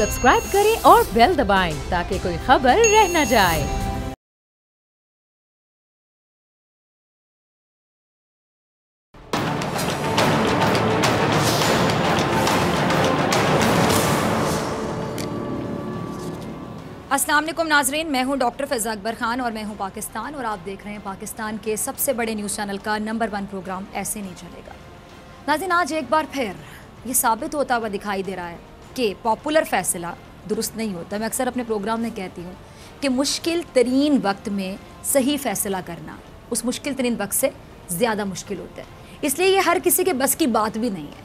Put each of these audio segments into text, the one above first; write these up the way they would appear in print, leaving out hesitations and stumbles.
Subscribe करें और bell दबाएं ताकि कोई खबर रह न जाए। अस्सलाम वालेकुम नाजरीन, मैं हूं डॉक्टर फ़िज़ा अकबर ख़ान और मैं हूं पाकिस्तान और आप देख रहे हैं पाकिस्तान के सबसे बड़े न्यूज़ चैनल का नंबर 1 प्रोग्राम ऐसे नहीं चलेगा। नाज़रीन, आज एक बार फिर ये साबित होता हुआ दिखाई दे रहा है कि पॉपुलर फ़ैसला दुरुस्त नहीं होता। मैं अक्सर अपने प्रोग्राम में कहती हूँ कि मुश्किल तरीन वक्त में सही फ़ैसला करना उस मुश्किल तरीन वक्त से ज़्यादा मुश्किल होता है, इसलिए ये हर किसी के बस की बात भी नहीं है।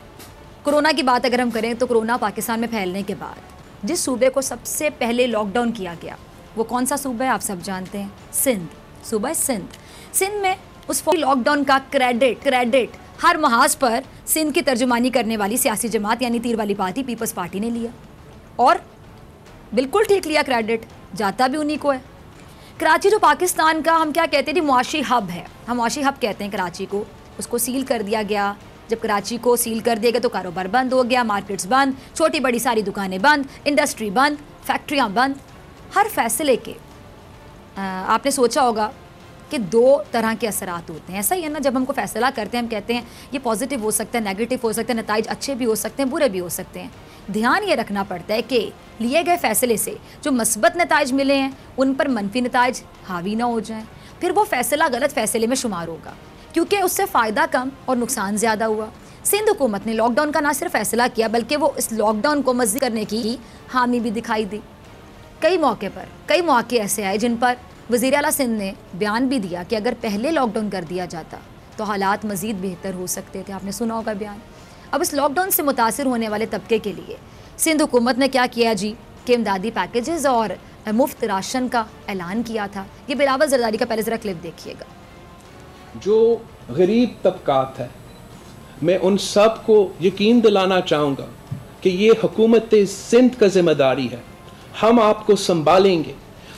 कोरोना की बात अगर हम करें तो कोरोना पाकिस्तान में फैलने के बाद जिस सूबे को सबसे पहले लॉकडाउन किया गया वो कौन सा सूबा है आप सब जानते हैं, सिंध। सूबा है सिंध। सिंध में उस लॉकडाउन का क्रेडिट हर महाज पर सिंध की तर्जुमानी करने वाली सियासी जमात यानी तीर वाली पार्टी पीपल्स पार्टी ने लिया और बिल्कुल ठीक लिया, क्रेडिट जाता भी उन्हीं को है। कराची जो पाकिस्तान का हम क्या कहते हैं मुआशी हब है, हम मुआशी हब कहते हैं कराची को, उसको सील कर दिया गया। जब कराची को सील कर दिया गया तो कारोबार बंद हो गया, मार्केट्स बंद, छोटी बड़ी सारी दुकानें बंद, इंडस्ट्री बंद, फैक्ट्रियां बंद। हर फैसले के आपने सोचा होगा कि दो तरह के असरात होते हैं। ऐसा ही है ना, जब हमको फैसला करते हैं हम कहते हैं ये पॉजिटिव हो सकता है, नेगेटिव हो सकता है, नताइज अच्छे भी हो सकते हैं, बुरे भी हो सकते हैं। ध्यान ये रखना पड़ता है कि लिए गए फैसले से जो मस्बत नताइज मिले हैं उन पर मनफी नताइज हावी ना हो जाएं, फिर वो फैसला गलत फैसले में शुमार होगा क्योंकि उससे फ़ायदा कम और नुकसान ज़्यादा हुआ। सिंध हुकूमत ने लॉकडाउन का ना सिर्फ फैसला किया बल्कि वो इस लॉकडाउन को मज़ीद करने की हामी भी दिखाई दी। कई मौके ऐसे आए जिन पर वज़ीर आला सिंध ने बयान भी दिया कि अगर पहले लॉकडाउन कर दिया जाता तो हालात मज़ीद बेहतर हो सकते थे। आपने सुना होगा बयान। अब इस लॉकडाउन से मुतासिर होने वाले तबके के लिए सिंध हुकूमत ने क्या किया जी कि इमदादी पैकेजेस और मुफ्त राशन का ऐलान किया था। ये बिलावल जरदारी का पहले ज़रा क्लिप देखिएगा। जो गरीब तबकात है, मैं उन सब को यकीन दिलाना चाहूँगा कि ये हुकूमत सिंध का ज़िम्मेदारी है। हम आपको संभालेंगे,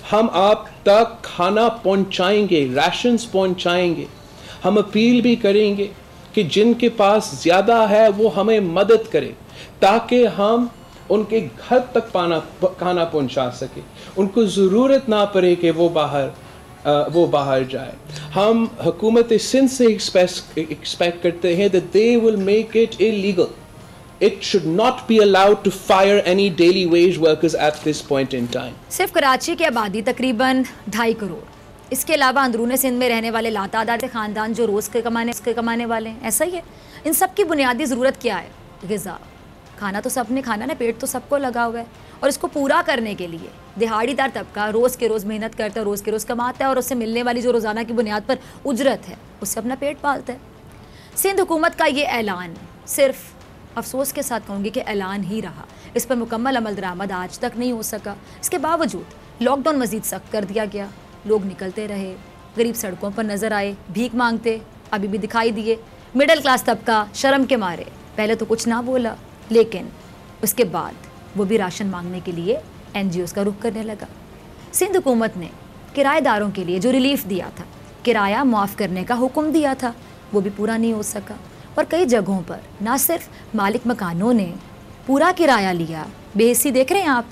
हम आप तक खाना पहुँचाएंगे, राशंस पहुँचाएंगे। हम अपील भी करेंगे कि जिनके पास ज़्यादा है वो हमें मदद करें ताकि हम उनके घर तक खाना पहुँचा सके, उनको ज़रूरत ना पड़े कि वो बाहर जाए। हम हुकूमत सिंध से एक्सपेक्ट करते हैं that they will make it illegal. It should not be allowed to fire any daily wage workers at this point in time. सिर्फ कराची की आबादी तकरीबन 2.5 करोड़, इसके अलावा अंदरून सिंध में रहने वाले लातादाद ख़ानदान जो रोज़ के कमाने वाले हैं। ऐसा ही है, इन सब की बुनियादी ज़रूरत क्या है? ग़िज़ा। खाना तो सब ने खाना ना, पेट तो सबको लगा हुआ है और इसको पूरा करने के लिए दिहाड़ीदार तबका रोज़ के रोज़ मेहनत करता है, रोज़ के रोज़ कमाता है और उससे मिलने वाली जो रोज़ाना की बुनियाद पर उजरत है उससे अपना पेट पालता है। सिंध हुकूमत का ये ऐलान सिर्फ अफसोस के साथ कहूँगी कि ऐलान ही रहा, इस पर मुकम्मल अमल दरामद आज तक नहीं हो सका। इसके बावजूद लॉकडाउन मज़ीद सख्त कर दिया गया, लोग निकलते रहे, गरीब सड़कों पर नज़र आए, भीख मांगते अभी भी दिखाई दिए। मिडिल क्लास तबका शर्म के मारे पहले तो कुछ ना बोला, लेकिन उसके बाद वो भी राशन मांगने के लिए NGOs का रुख करने लगा। सिंध हुकूमत ने किराएदारों के लिए जो रिलीफ दिया था, किराया मुआफ़ करने का हुक्म दिया था, वो भी पूरा नहीं हो सका और कई जगहों पर ना सिर्फ मालिक मकानों ने पूरा किराया लिया, बेहिस्सी देख रहे हैं आप,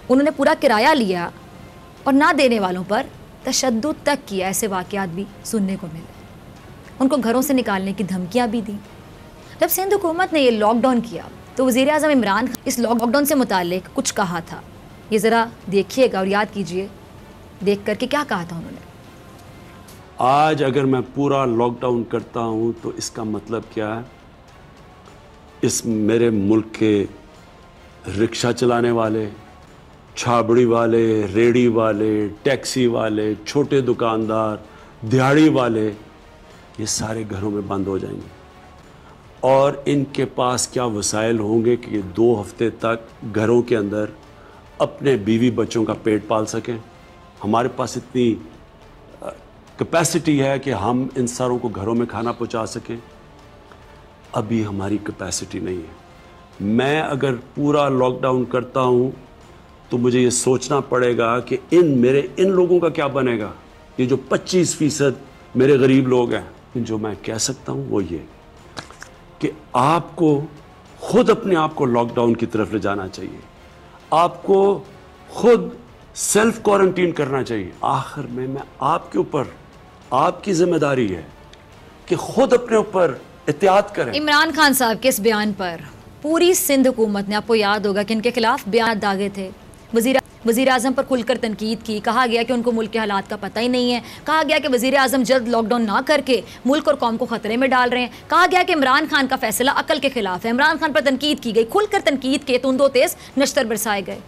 उन्होंने पूरा किराया लिया और ना देने वालों पर तशद्दुद तक किया। ऐसे वाक़यात भी सुनने को मिले, उनको घरों से निकालने की धमकियाँ भी दी। जब सिंध हुकूमत ने ये लॉकडाउन किया तो वज़ीर आज़म इमरान खान इस लॉकडाउन से मुताल्लिक कुछ कहा था। ये ज़रा देखिएगा और याद कीजिए देख करके क्या कहा था उन्होंने। आज अगर मैं पूरा लॉकडाउन करता हूँ तो इसका मतलब क्या है? इस मेरे मुल्क के रिक्शा चलाने वाले, छाबड़ी वाले, रेडी वाले, टैक्सी वाले, छोटे दुकानदार, दिहाड़ी वाले, ये सारे घरों में बंद हो जाएंगे और इनके पास क्या वसाइल होंगे कि 2 हफ्ते तक घरों के अंदर अपने बीवी बच्चों का पेट पाल सकें। हमारे पास इतनी कैपेसिटी है कि हम इन सारों को घरों में खाना पहुंचा सकें? अभी हमारी कैपेसिटी नहीं है। मैं अगर पूरा लॉकडाउन करता हूं तो मुझे ये सोचना पड़ेगा कि इन लोगों का क्या बनेगा। ये जो 25% मेरे गरीब लोग हैं। जो मैं कह सकता हूं वो ये कि आपको खुद अपने आप को लॉकडाउन की तरफ ले जाना चाहिए। आपको खुद सेल्फ क्वारंटीन करना चाहिए। आखिर में मैं आपके ऊपर, आपकी जिम्मेदारी है कि खुद अपने ऊपर एहतियात करें। इमरान खान साहब के इस बयान पर पूरी सिंध हुकूमत ने, आपको याद होगा कि इनके खिलाफ बयान दागे थे, वज़ीर आज़म पर खुलकर तनकीद की, कहा गया कि उनको मुल्क के हालात का पता ही नहीं है, कहा गया कि वज़ीर आज़म जल्द लॉकडाउन ना करके मुल्क और कौम को ख़तरे में डाल रहे हैं, कहा गया कि इमरान खान का फैसला अकल के खिलाफ है, इमरान खान पर तनकीद की गई, खुलकर तनकीद के तुंदो तेज़ नश्तर बरसाए गए।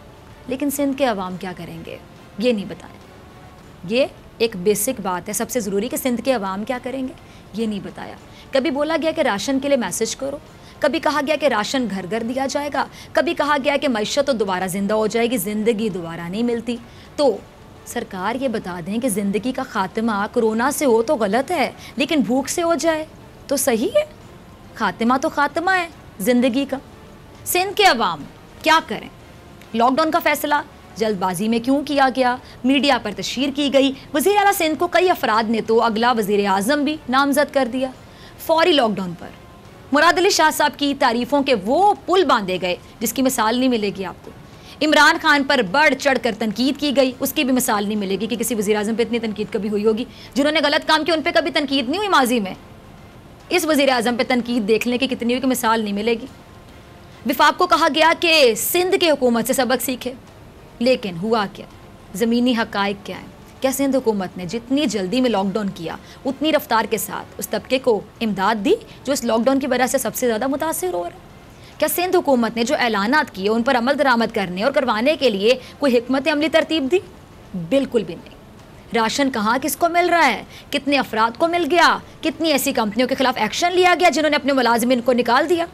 लेकिन सिंध के अवाम क्या करेंगे ये नहीं बताया। ये एक बेसिक बात है, सबसे ज़रूरी कि सिंध के अवाम क्या करेंगे ये नहीं बताया। कभी बोला गया कि राशन के लिए मैसेज करो, कभी कहा गया कि राशन घर घर दिया जाएगा, कभी कहा गया कि मईशत तो दोबारा ज़िंदा हो जाएगी, ज़िंदगी दोबारा नहीं मिलती। तो सरकार ये बता दें कि ज़िंदगी का खात्मा कोरोना से हो तो गलत है, लेकिन भूख से हो जाए तो सही है। खात्मा तो खात्मा है ज़िंदगी का। सिंध के अवाम क्या करें? लॉकडाउन का फ़ैसला जल्दबाजी में क्यों किया गया? मीडिया पर तशहीर की गई। वज़ीर आला सिंध को कई अफराद ने तो अगला वज़ीर आज़म भी नामज़द कर दिया। फौरी लॉकडाउन पर मुराद अली शाह साहब की तारीफ़ों के वो पुल बांधे गए जिसकी मिसाल नहीं मिलेगी आपको। इमरान खान पर बढ़ चढ़ कर तनकीद की गई, उसकी भी मिसाल नहीं मिलेगी कि किसी वज़ीर आज़म पर इतनी तनकीद कभी हुई होगी। जिन्होंने गलत काम किया उन पर कभी तनकीद नहीं हुई माजी में, इस वज़ीर आज़म पर तनकीद देख लें कि कितनी हुई की मिसाल नहीं मिलेगी। विफाक को कहा गया कि सिंध की हुकूमत से सबक सीखे, लेकिन हुआ क्या? ज़मीनी हक़ाइक़ क्या है? क्या सिंध हुकूमत ने जितनी जल्दी में लॉकडाउन किया उतनी रफ्तार के साथ उस तबके को इमदाद दी जो इस लॉकडाउन की वजह से सबसे ज़्यादा मुतासिर हो रहा है? क्या सिंध हुकूमत ने जो ऐलानात किए उन पर अमल दरामद करने और करवाने के लिए कोई हिकमत अमली तरतीब दी? बिल्कुल भी नहीं। राशन कहाँ किसको मिल रहा है, कितने अफराद को मिल गया, कितनी ऐसी कंपनियों के खिलाफ एक्शन लिया गया जिन्होंने अपने मुलाजिमीन को निकाल दिया,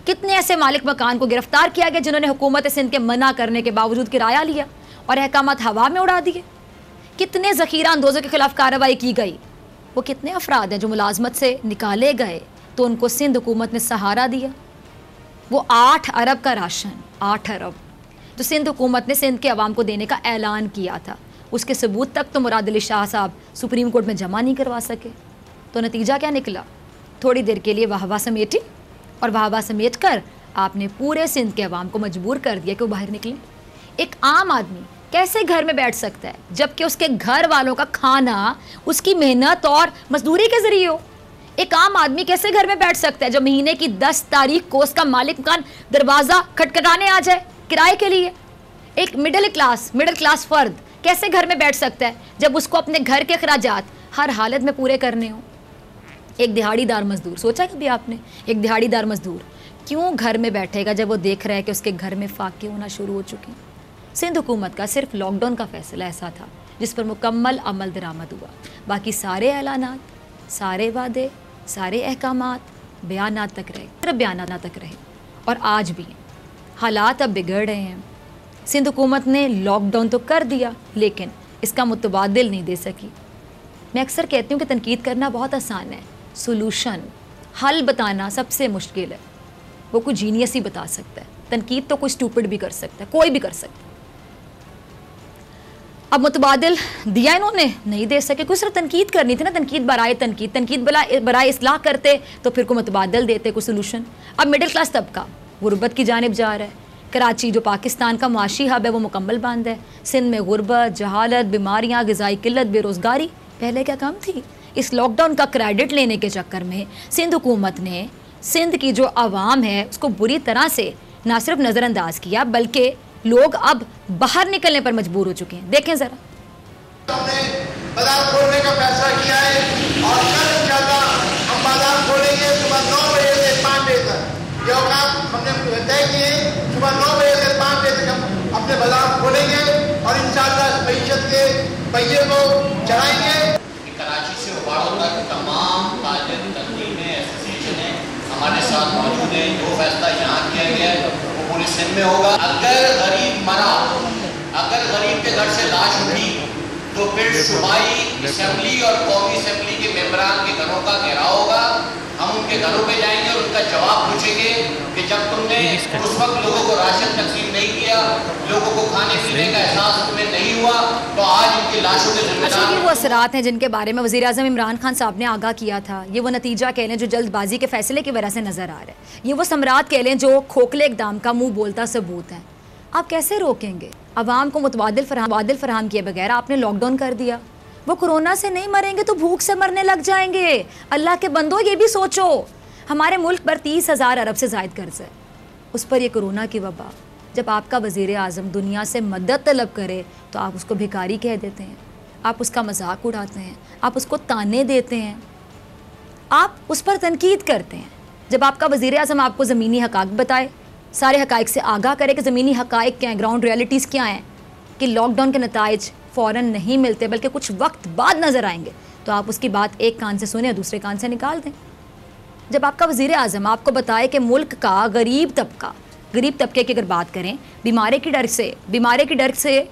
कितने ऐसे मालिक मकान को गिरफ्तार किया गया जिन्होंने हुकूमत सिंध के मना करने के बावजूद किराया लिया और अहकामात हवा में उड़ा दिए, कितने ज़ख़ीरा अंदोज़ों के खिलाफ कार्रवाई की गई, वो कितने अफराद हैं जो मुलाजमत से निकाले गए तो उनको सिंध हुकूमत ने सहारा दिया। वो 8 अरब का राशन, 8 अरब जो सिंध हुकूमत ने सिंध के अवाम को देने का ऐलान किया था, उसके सबूत तक तो मुराद अली शाह साहब सुप्रीम कोर्ट में जमा नहीं करवा सके। तो नतीजा क्या निकला? थोड़ी देर के लिए वाहवा समेटी और वाहवा समेट कर आपने पूरे सिंध के अवाम को मजबूर कर दिया कि वो बाहर निकलें। एक आम आदमी कैसे घर में बैठ सकता है जबकि उसके घर वालों का खाना उसकी मेहनत और मजदूरी के जरिए हो? एक आम आदमी कैसे घर में बैठ सकता है जब महीने की 10 तारीख को उसका मालिक मकान दरवाज़ा खटखटाने आ जाए किराए के लिए? एक मिडिल क्लास फ़र्द कैसे घर में बैठ सकता है जब उसको अपने घर के अखराजात हर हालत में पूरे करने हों? एक दिहाड़ीदार मजदूर, सोचा कभी आपने, एक दिहाड़ीदार मजदूर क्यों घर में बैठेगा जब वो देख रहा है कि उसके घर में फाके होना शुरू हो चुके हैं? सिंध हुकूमत का सिर्फ लॉकडाउन का फ़ैसला ऐसा था जिस पर मुकम्मल अमल दरामद हुआ, बाकी सारे ऐलानात, सारे वादे, सारे अहकामात बयानात तक रहे, सिर्फ बयानात तक रहे। और आज भी हालात अब बिगड़ रहे हैं। सिंध हुकूमत ने लॉकडाउन तो कर दिया लेकिन इसका मुतबादिल नहीं दे सकी। मैं अक्सर कहती हूँ कि तनकीद करना बहुत आसान है, सोल्यूशन, हल बताना सबसे मुश्किल है। वो कोई जीनियस ही बता सकता है, तनकीद तो कोई स्टूपिड भी कर सकता है, कोई भी कर सकता है। अब मुतबादिल दिया इन्होंने, नहीं दे सके, कोई सिर्फ तनकीद करनी थी ना, तनकीद बराए इस्लाह करते तो फिर को मुतबादिल देते कोई सोल्यूशन। अब मिडिल क्लास तबका गुर्बत की जानिब जा रहा है। कराची जो पाकिस्तान का मुआशी हब है वो मुकम्मल बंद है। सिंध में गुर्बत, जहालत, बीमारियाँ, ग़िज़ाई किल्लत, बेरोज़गारी पहले क्या कम थी? इस लॉकडाउन का क्रेडिट लेने के चक्कर में सिंध हुकूमत ने सिंध की जो आवाम है उसको बुरी तरह से ना सिर्फ नज़रअंदाज किया बल्कि लोग अब बाहर निकलने पर मजबूर हो चुके हैं। देखें ज़रा, हमने बाजार खोलने का फैसला किया है और कल इंशाअल्लाह हम बाजार खोलेंगे सुबह 9 बजे से 5 बजे तक। ये औकात हमने तय किए, सुबह 9 बजे से 5 बजे तक हम अपने बाजार खोलेंगे और इंशाअल्लाह मईशत के पहिए को चलाएंगे। कराची से उबाड़ों तक तमाम ताजिर तंजीमें, एसोसिएशन हमारे साथ मौजूद हैं। जो फैसला यहाँ किया गया है वो पूरे सिंध में होगा। अगर गरीब मरा, अगर गरीब के घर से लाश उठी तो फिर सूबाई असेंबली और कौमी असेंबली के मेंबरान के घरों का घेराव होगा। हम उनके घरों पे जाएंगे और उनका जवाब पूछेंगे कि जब तुमने उस वक्त लोगों को राशन तकसीम नहीं किया, लोगों को खाने पीने का एहसास तुम्हें नहीं हुआ, तो आज उनकी लाशों के जिम्मेदार। ये वो असरात हैं जिनके बारे में वज़ीर आज़म इमरान खान साहब ने आगाह किया था। ये वो नतीजा कह लें जो जल्दबाजी के फैसले की वजह से नज़र आ रहा है। ये वो समरात कह लें जो खोखले इक़दाम का मुँह बोलता सबूत है। आप कैसे रोकेंगे? अवाम को मुतबादिल फराहम किए बगैर आपने लॉकडाउन कर दिया। वो कोरोना से नहीं मरेंगे तो भूख से मरने लग जाएंगे। अल्लाह के बंदो, ये भी सोचो, हमारे मुल्क पर 30,000 अरब से ज़ायद कर्ज है, उस पर ये कोरोना की वबा। जब आपका वज़ीर आज़म दुनिया से मदद तलब करे तो आप उसको भिखारी कह देते हैं, आप उसका मजाक उड़ाते हैं, आप उसको ताने देते हैं, आप उस पर तनकीद करते हैं। जब आपका वज़ीर आज़म आपको ज़मीनी हक़ाइक़ बताए, सारे हक़ाइक़ से आगाह करे कि ज़मीनी हक़ाइक़ क्या हैं, ग्राउंड रियलिटीज़ क्या हैं, कि लॉकडाउन के नताइज फ़ौरन नहीं मिलते बल्कि कुछ वक्त बाद नज़र आएंगे, तो आप उसकी बात एक कान से सुने और दूसरे कान से निकाल दें। जब आपका वज़ीर आज़म आपको बताए कि मुल्क का गरीब तबके की अगर बात करें, बीमारी के डर से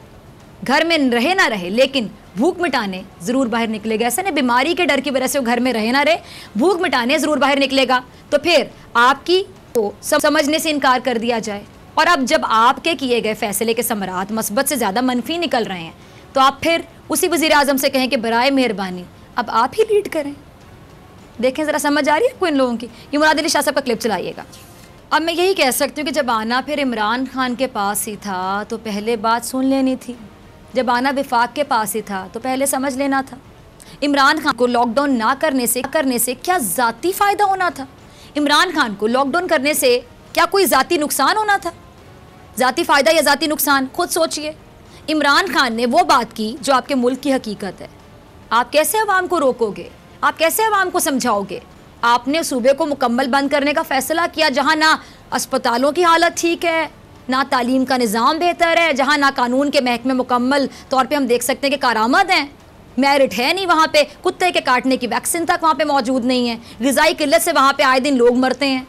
घर में रहे ना रहे लेकिन भूख मिटाने ज़रूर बाहर निकलेगा, ऐसे नहीं बीमारी के डर की वजह से वो घर में रहे ना रहे, भूख मिटाने ज़रूर बाहर निकलेगा, तो फिर आपकी तो सब समझने से इनकार कर दिया जाए। और अब जब आपके किए गए फैसले के समरात मस्बत से ज़्यादा मनफी निकल रहे हैं, तो आप फिर उसी वज़ीर आज़म से कहें कि बराए मेहरबानी अब आप ही लीड करें। देखें ज़रा समझ आ रही है आपको इन लोगों की? ये मुराद अली शाह साहब का क्लिप चलाइएगा। अब मैं यही कह सकती हूँ कि जब आना फिर इमरान खान के पास ही था तो पहले बात सुन लेनी थी, जब आना विफाक के पास ही था तो पहले समझ लेना था। इमरान खान को लॉकडाउन ना करने से क्या ज़ाती फ़ायदा होना था? इमरान खान को लॉकडाउन करने से क्या कोई ज़ाती नुकसान होना था? ज़ाती फ़ायदा या ज़ाती नुकसान खुद सोचिए। इमरान खान ने वो बात की जो आपके मुल्क की हकीकत है। आप कैसे अवाम को रोकोगे? आप कैसे अवाम को समझाओगे? आपने सूबे को मुकम्मल बंद करने का फ़ैसला किया, जहाँ ना अस्पतालों की हालत ठीक है, ना तालीम का निज़ाम बेहतर है, जहाँ ना कानून के महकमे मुकम्मल तौर पे हम देख सकते हैं कि कारामद हैं, मेरिट है नहीं वहाँ पे, कुत्ते के काटने की वैक्सीन तक वहाँ पे मौजूद नहीं है, ग़िज़ाई किल्लत से वहाँ पे आए दिन लोग मरते हैं,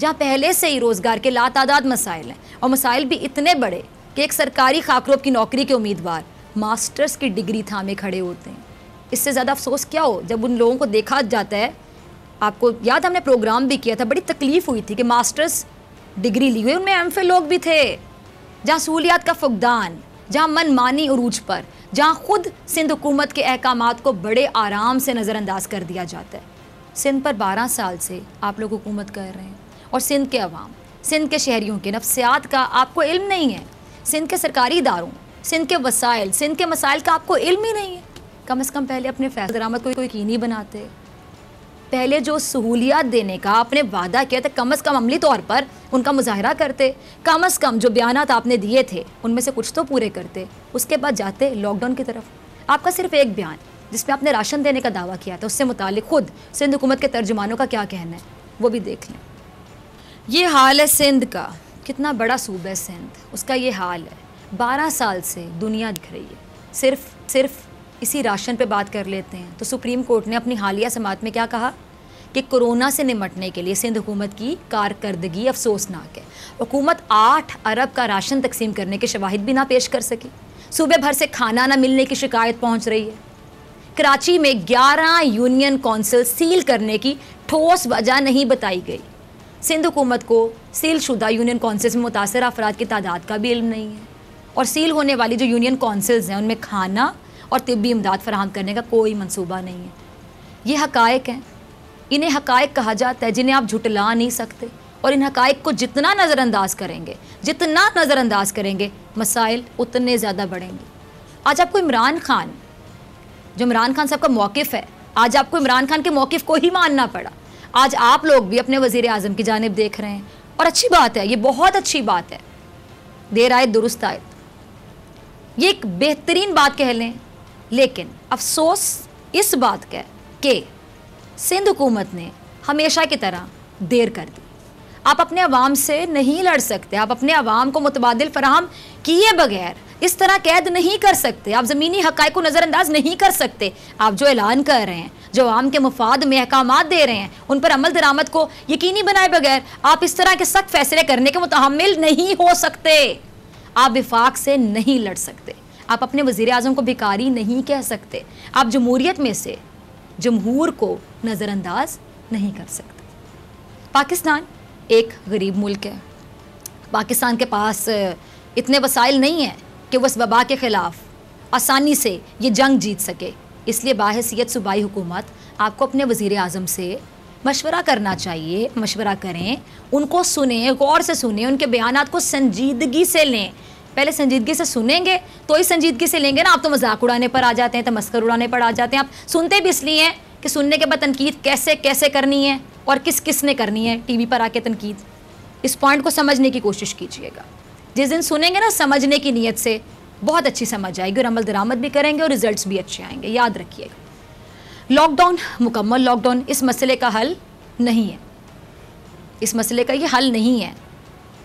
जहाँ पहले से ही रोज़गार के लातादाद मसाइल हैं, और मसाइल भी इतने बड़े कि एक सरकारी खाकरोब की नौकरी के उम्मीदवार मास्टर्स की डिग्री थामे खड़े होते हैं। इससे ज़्यादा अफसोस क्या हो जब उन लोगों को देखा जाता है। आपको याद, हमने प्रोग्राम भी किया था, बड़ी तकलीफ़ हुई थी कि मास्टर्स डिग्री ली हुई उनमें एमफिल लोग भी थे, जहाँ सहूलियात का फुकदान, जहाँ मनमानी उरूज पर, जहाँ खुद सिंध हुकूमत के अहकामात को बड़े आराम से नज़रअंदाज कर दिया जाता है। सिंध पर 12 साल से आप लोग हुकूमत कर रहे हैं और सिंध के अवाम, सिंध के शहरियों के नफ्सियात का आपको इल्म नहीं है, सिंध के सरकारी इदारों, सिंध के वसाइल, सिंध के मसाइल का आपको इल्म ही नहीं है। कम से कम पहले अपने फैसले दरामद को यकीनी बनाते, पहले जो सहूलियात देने का आपने वादा किया था कम से कम अमली तौर पर उनका मुजाहरा करते, कम से कम जो बयानात आपने दिए थे उनमें से कुछ तो पूरे करते, उसके बाद जाते लॉकडाउन की तरफ। आपका सिर्फ एक बयान जिसमें आपने राशन देने का दावा किया था, उससे मुतालिक खुद सिंध हुकूमत के तर्जुमानों का क्या कहना है वो भी देख लें। ये हाल है सिंध का, कितना बड़ा सूबा है सिंध, उसका ये हाल है। 12 साल से दुनिया दिख रही है। सिर्फ इसी राशन पे बात कर लेते हैं तो सुप्रीम कोर्ट ने अपनी हालिया समाअत में क्या कहा कि कोरोना से निमटने के लिए सिंध हुकूमत की कारकर्दगी अफसोसनाक है। हुकूमत 8 अरब का राशन तकसीम करने के शवाहिद भी ना पेश कर सकी, सूबे भर से खाना ना मिलने की शिकायत पहुँच रही है। कराची में 11 यूनियन कौंसिल सील करने की ठोस वजह नहीं बताई गई। सिंध हुकूमत को सील शुदा यूनियन कौंसिल्स में मुतासर अफराद की तादाद का भी इल्म नहीं है, और सील होने वाली जो यूनियन कौंसिल्स हैं उनमें खाना और तिब्बी इमदाद फराहम करने का कोई मंसूबा नहीं है। ये हक़ाइक़ हैं, इन्हें हक़ाइक़ कहा जाता है जिन्हें आप झुटला नहीं सकते, और इन हक़ाइक़ को जितना नज़रअंदाज करेंगे मसाइल उतने ज़्यादा बढ़ेंगे। आज आपको इमरान खान साहब का मौक़िफ़ है, आज आपको इमरान खान के मौक़िफ़ को ही मानना पड़ा। आज आप लोग भी अपने वज़ीर आज़म की जानिब देख रहे हैं, और अच्छी बात है, ये बहुत अच्छी बात है, देर आए दुरुस्त आए, ये एक बेहतरीन बात कह लें। लेकिन अफसोस इस बात का कि सिंध हुकूमत ने हमेशा की तरह देर कर दी। आप अपने अवाम से नहीं लड़ सकते, आप अपने अवाम को मुतबादिल फराहम किए बगैर इस तरह कैद नहीं कर सकते, आप ज़मीनी हक़ाइक़ को नज़रअंदाज नहीं कर सकते। आप जो ऐलान कर रहे हैं, जो अवाम के मुफाद में अहकामात दे रहे हैं, उन पर अमल दरामद को यकीनी बनाए बगैर आप इस तरह के सख्त फैसले करने के मुतहम्मिल नहीं हो सकते। आप विफाक से नहीं लड़ सकते, आप अपने वज़ीर आज़म को भिखारी नहीं कह सकते, आप जमहूरियत में से जमहूर को नज़रअंदाज नहीं कर सकते। पाकिस्तान एक गरीब मुल्क है, पाकिस्तान के पास इतने वसाइल नहीं हैं कि वह इस वबा के ख़िलाफ़ आसानी से ये जंग जीत सके। इसलिए बाहैसियत सूबाई हुकूमत आपको अपने वज़ीर आज़म से मशवरा करना चाहिए, मशवरा करें, उनको सुने, गौर से सुने, उनके बयानात को संजीदगी से लें। पहले संजीदगी से सुनेंगे तो ही संजीदगी से लेंगे ना। आप तो मजाक उड़ाने पर आ जाते हैं, तमस्कर उड़ाने पर आ जाते हैं। आप सुनते भी इसलिए हैं कि सुनने के बाद तनकीद कैसे कैसे करनी है और किस किस ने करनी है, टीवी पर आके तनकीद। इस पॉइंट को समझने की कोशिश कीजिएगा। जिस दिन सुनेंगे ना समझने की नीयत से, बहुत अच्छी समझ आएगी और अमल दरामद भी करेंगे और रिजल्ट्स भी अच्छे आएंगे। याद रखिएगा, लॉकडाउन, मुकम्मल लॉकडाउन इस मसले का हल नहीं है। इस मसले का ये हल नहीं है।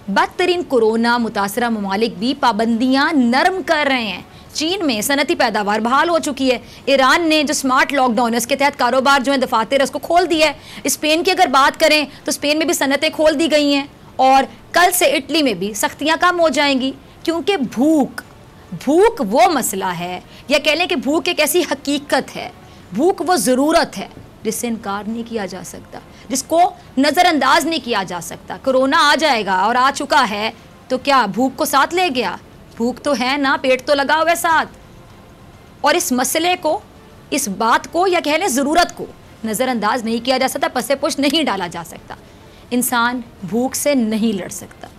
बदतरीन कोरोना मुतासरा ममालिक भी पाबंदियाँ नरम कर रहे हैं। चीन में सनती पैदावार बहाल हो चुकी है। ईरान ने जो स्मार्ट लॉकडाउन है उसके तहत कारोबार जो है दफातर उसको खोल दिया है। स्पेन की अगर बात करें तो स्पेन में भी सनतें खोल दी गई हैं और कल से इटली में भी सख्तियाँ कम हो जाएंगी, क्योंकि भूख वो मसला है, या कह लें कि भूख एक ऐसी हकीकत है, भूख वो ज़रूरत है जिससे इनकार नहीं किया जा सकता, जिसको नज़रअंदाज नहीं किया जा सकता। कोरोना आ जाएगा और आ चुका है तो क्या भूख को साथ ले गया? भूख तो है ना, पेट तो लगा हुआ है साथ। और इस मसले को, इस बात को, या कह लें ज़रूरत को नज़रअंदाज नहीं किया जा सकता, पसे पुश नहीं डाला जा सकता। इंसान भूख से नहीं लड़ सकता,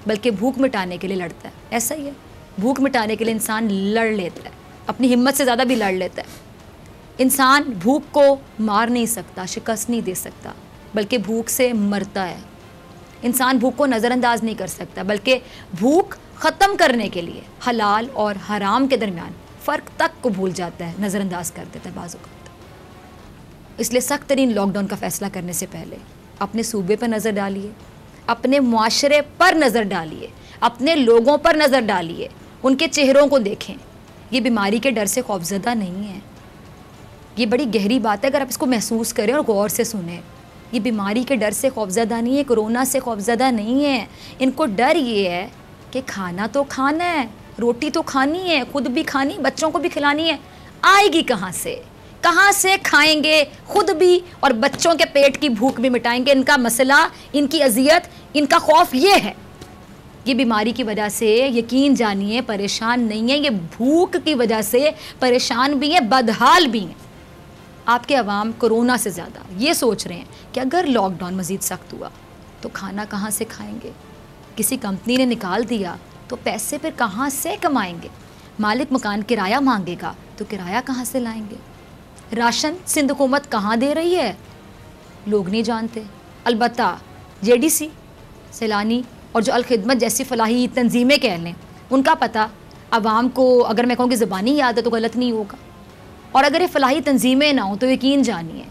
बल्कि भूख मिटाने के लिए लड़ता है। ऐसा ही है, भूख मिटाने के लिए इंसान लड़ लेता है, अपनी हिम्मत से ज़्यादा भी लड़ लेता है। इंसान भूख को मार नहीं सकता, शिकस्त नहीं दे सकता, बल्कि भूख से मरता है। इंसान भूख को नज़रअंदाज नहीं कर सकता, बल्कि भूख ख़त्म करने के लिए हलाल और हराम के दरमियान फ़र्क तक को भूल जाता है, नज़रअंदाज कर देता है बाज़ औक़ात। इसलिए सख्त तरीन लॉकडाउन का फ़ैसला करने से पहले अपने सूबे पर नज़र डालिए, अपने मुआशरे पर नज़र डालिए, अपने लोगों पर नज़र डालिए, उनके चेहरों को देखें। ये बीमारी के डर से खौफज़दा नहीं है। ये बड़ी गहरी बात है, अगर आप इसको महसूस करें और गौर से सुने। ये बीमारी के डर से खौफज़दा नहीं है, कोरोना से खौफज़दा नहीं है। इनको डर ये है कि खाना तो खाना है, रोटी तो खानी है, खुद भी खानी, बच्चों को भी खिलानी है। आएगी कहाँ से खाएंगे, खुद भी और बच्चों के पेट की भूख भी मिटाएंगे। इनका मसला, इनकी अजियत, इनका खौफ ये है। ये बीमारी की वजह से यकीन जानिए परेशान नहीं है, ये भूख की वजह से परेशान भी हैं, बदहाल भी हैं। आपके अवाम कोरोना से ज़्यादा ये सोच रहे हैं कि अगर लॉकडाउन मज़ीद सख्त हुआ तो खाना कहाँ से खाएंगे, किसी कंपनी ने निकाल दिया तो पैसे फिर कहाँ से कमाएंगे, मालिक मकान किराया मांगेगा तो किराया कहाँ से लाएंगे, राशन सिंध हुकूमत कहाँ दे रही है, लोग नहीं जानते। अलबत्ता JDC, सैलानी और जो अलखिदमत जैसी फलाही तंजीमें कह लें, उनका पता अवाम को, अगर मैं कहूँ कि ज़बानी याद है तो गलत नहीं होगा। और अगर ये फलाही तंजीमें ना हो तो यकीन जानिए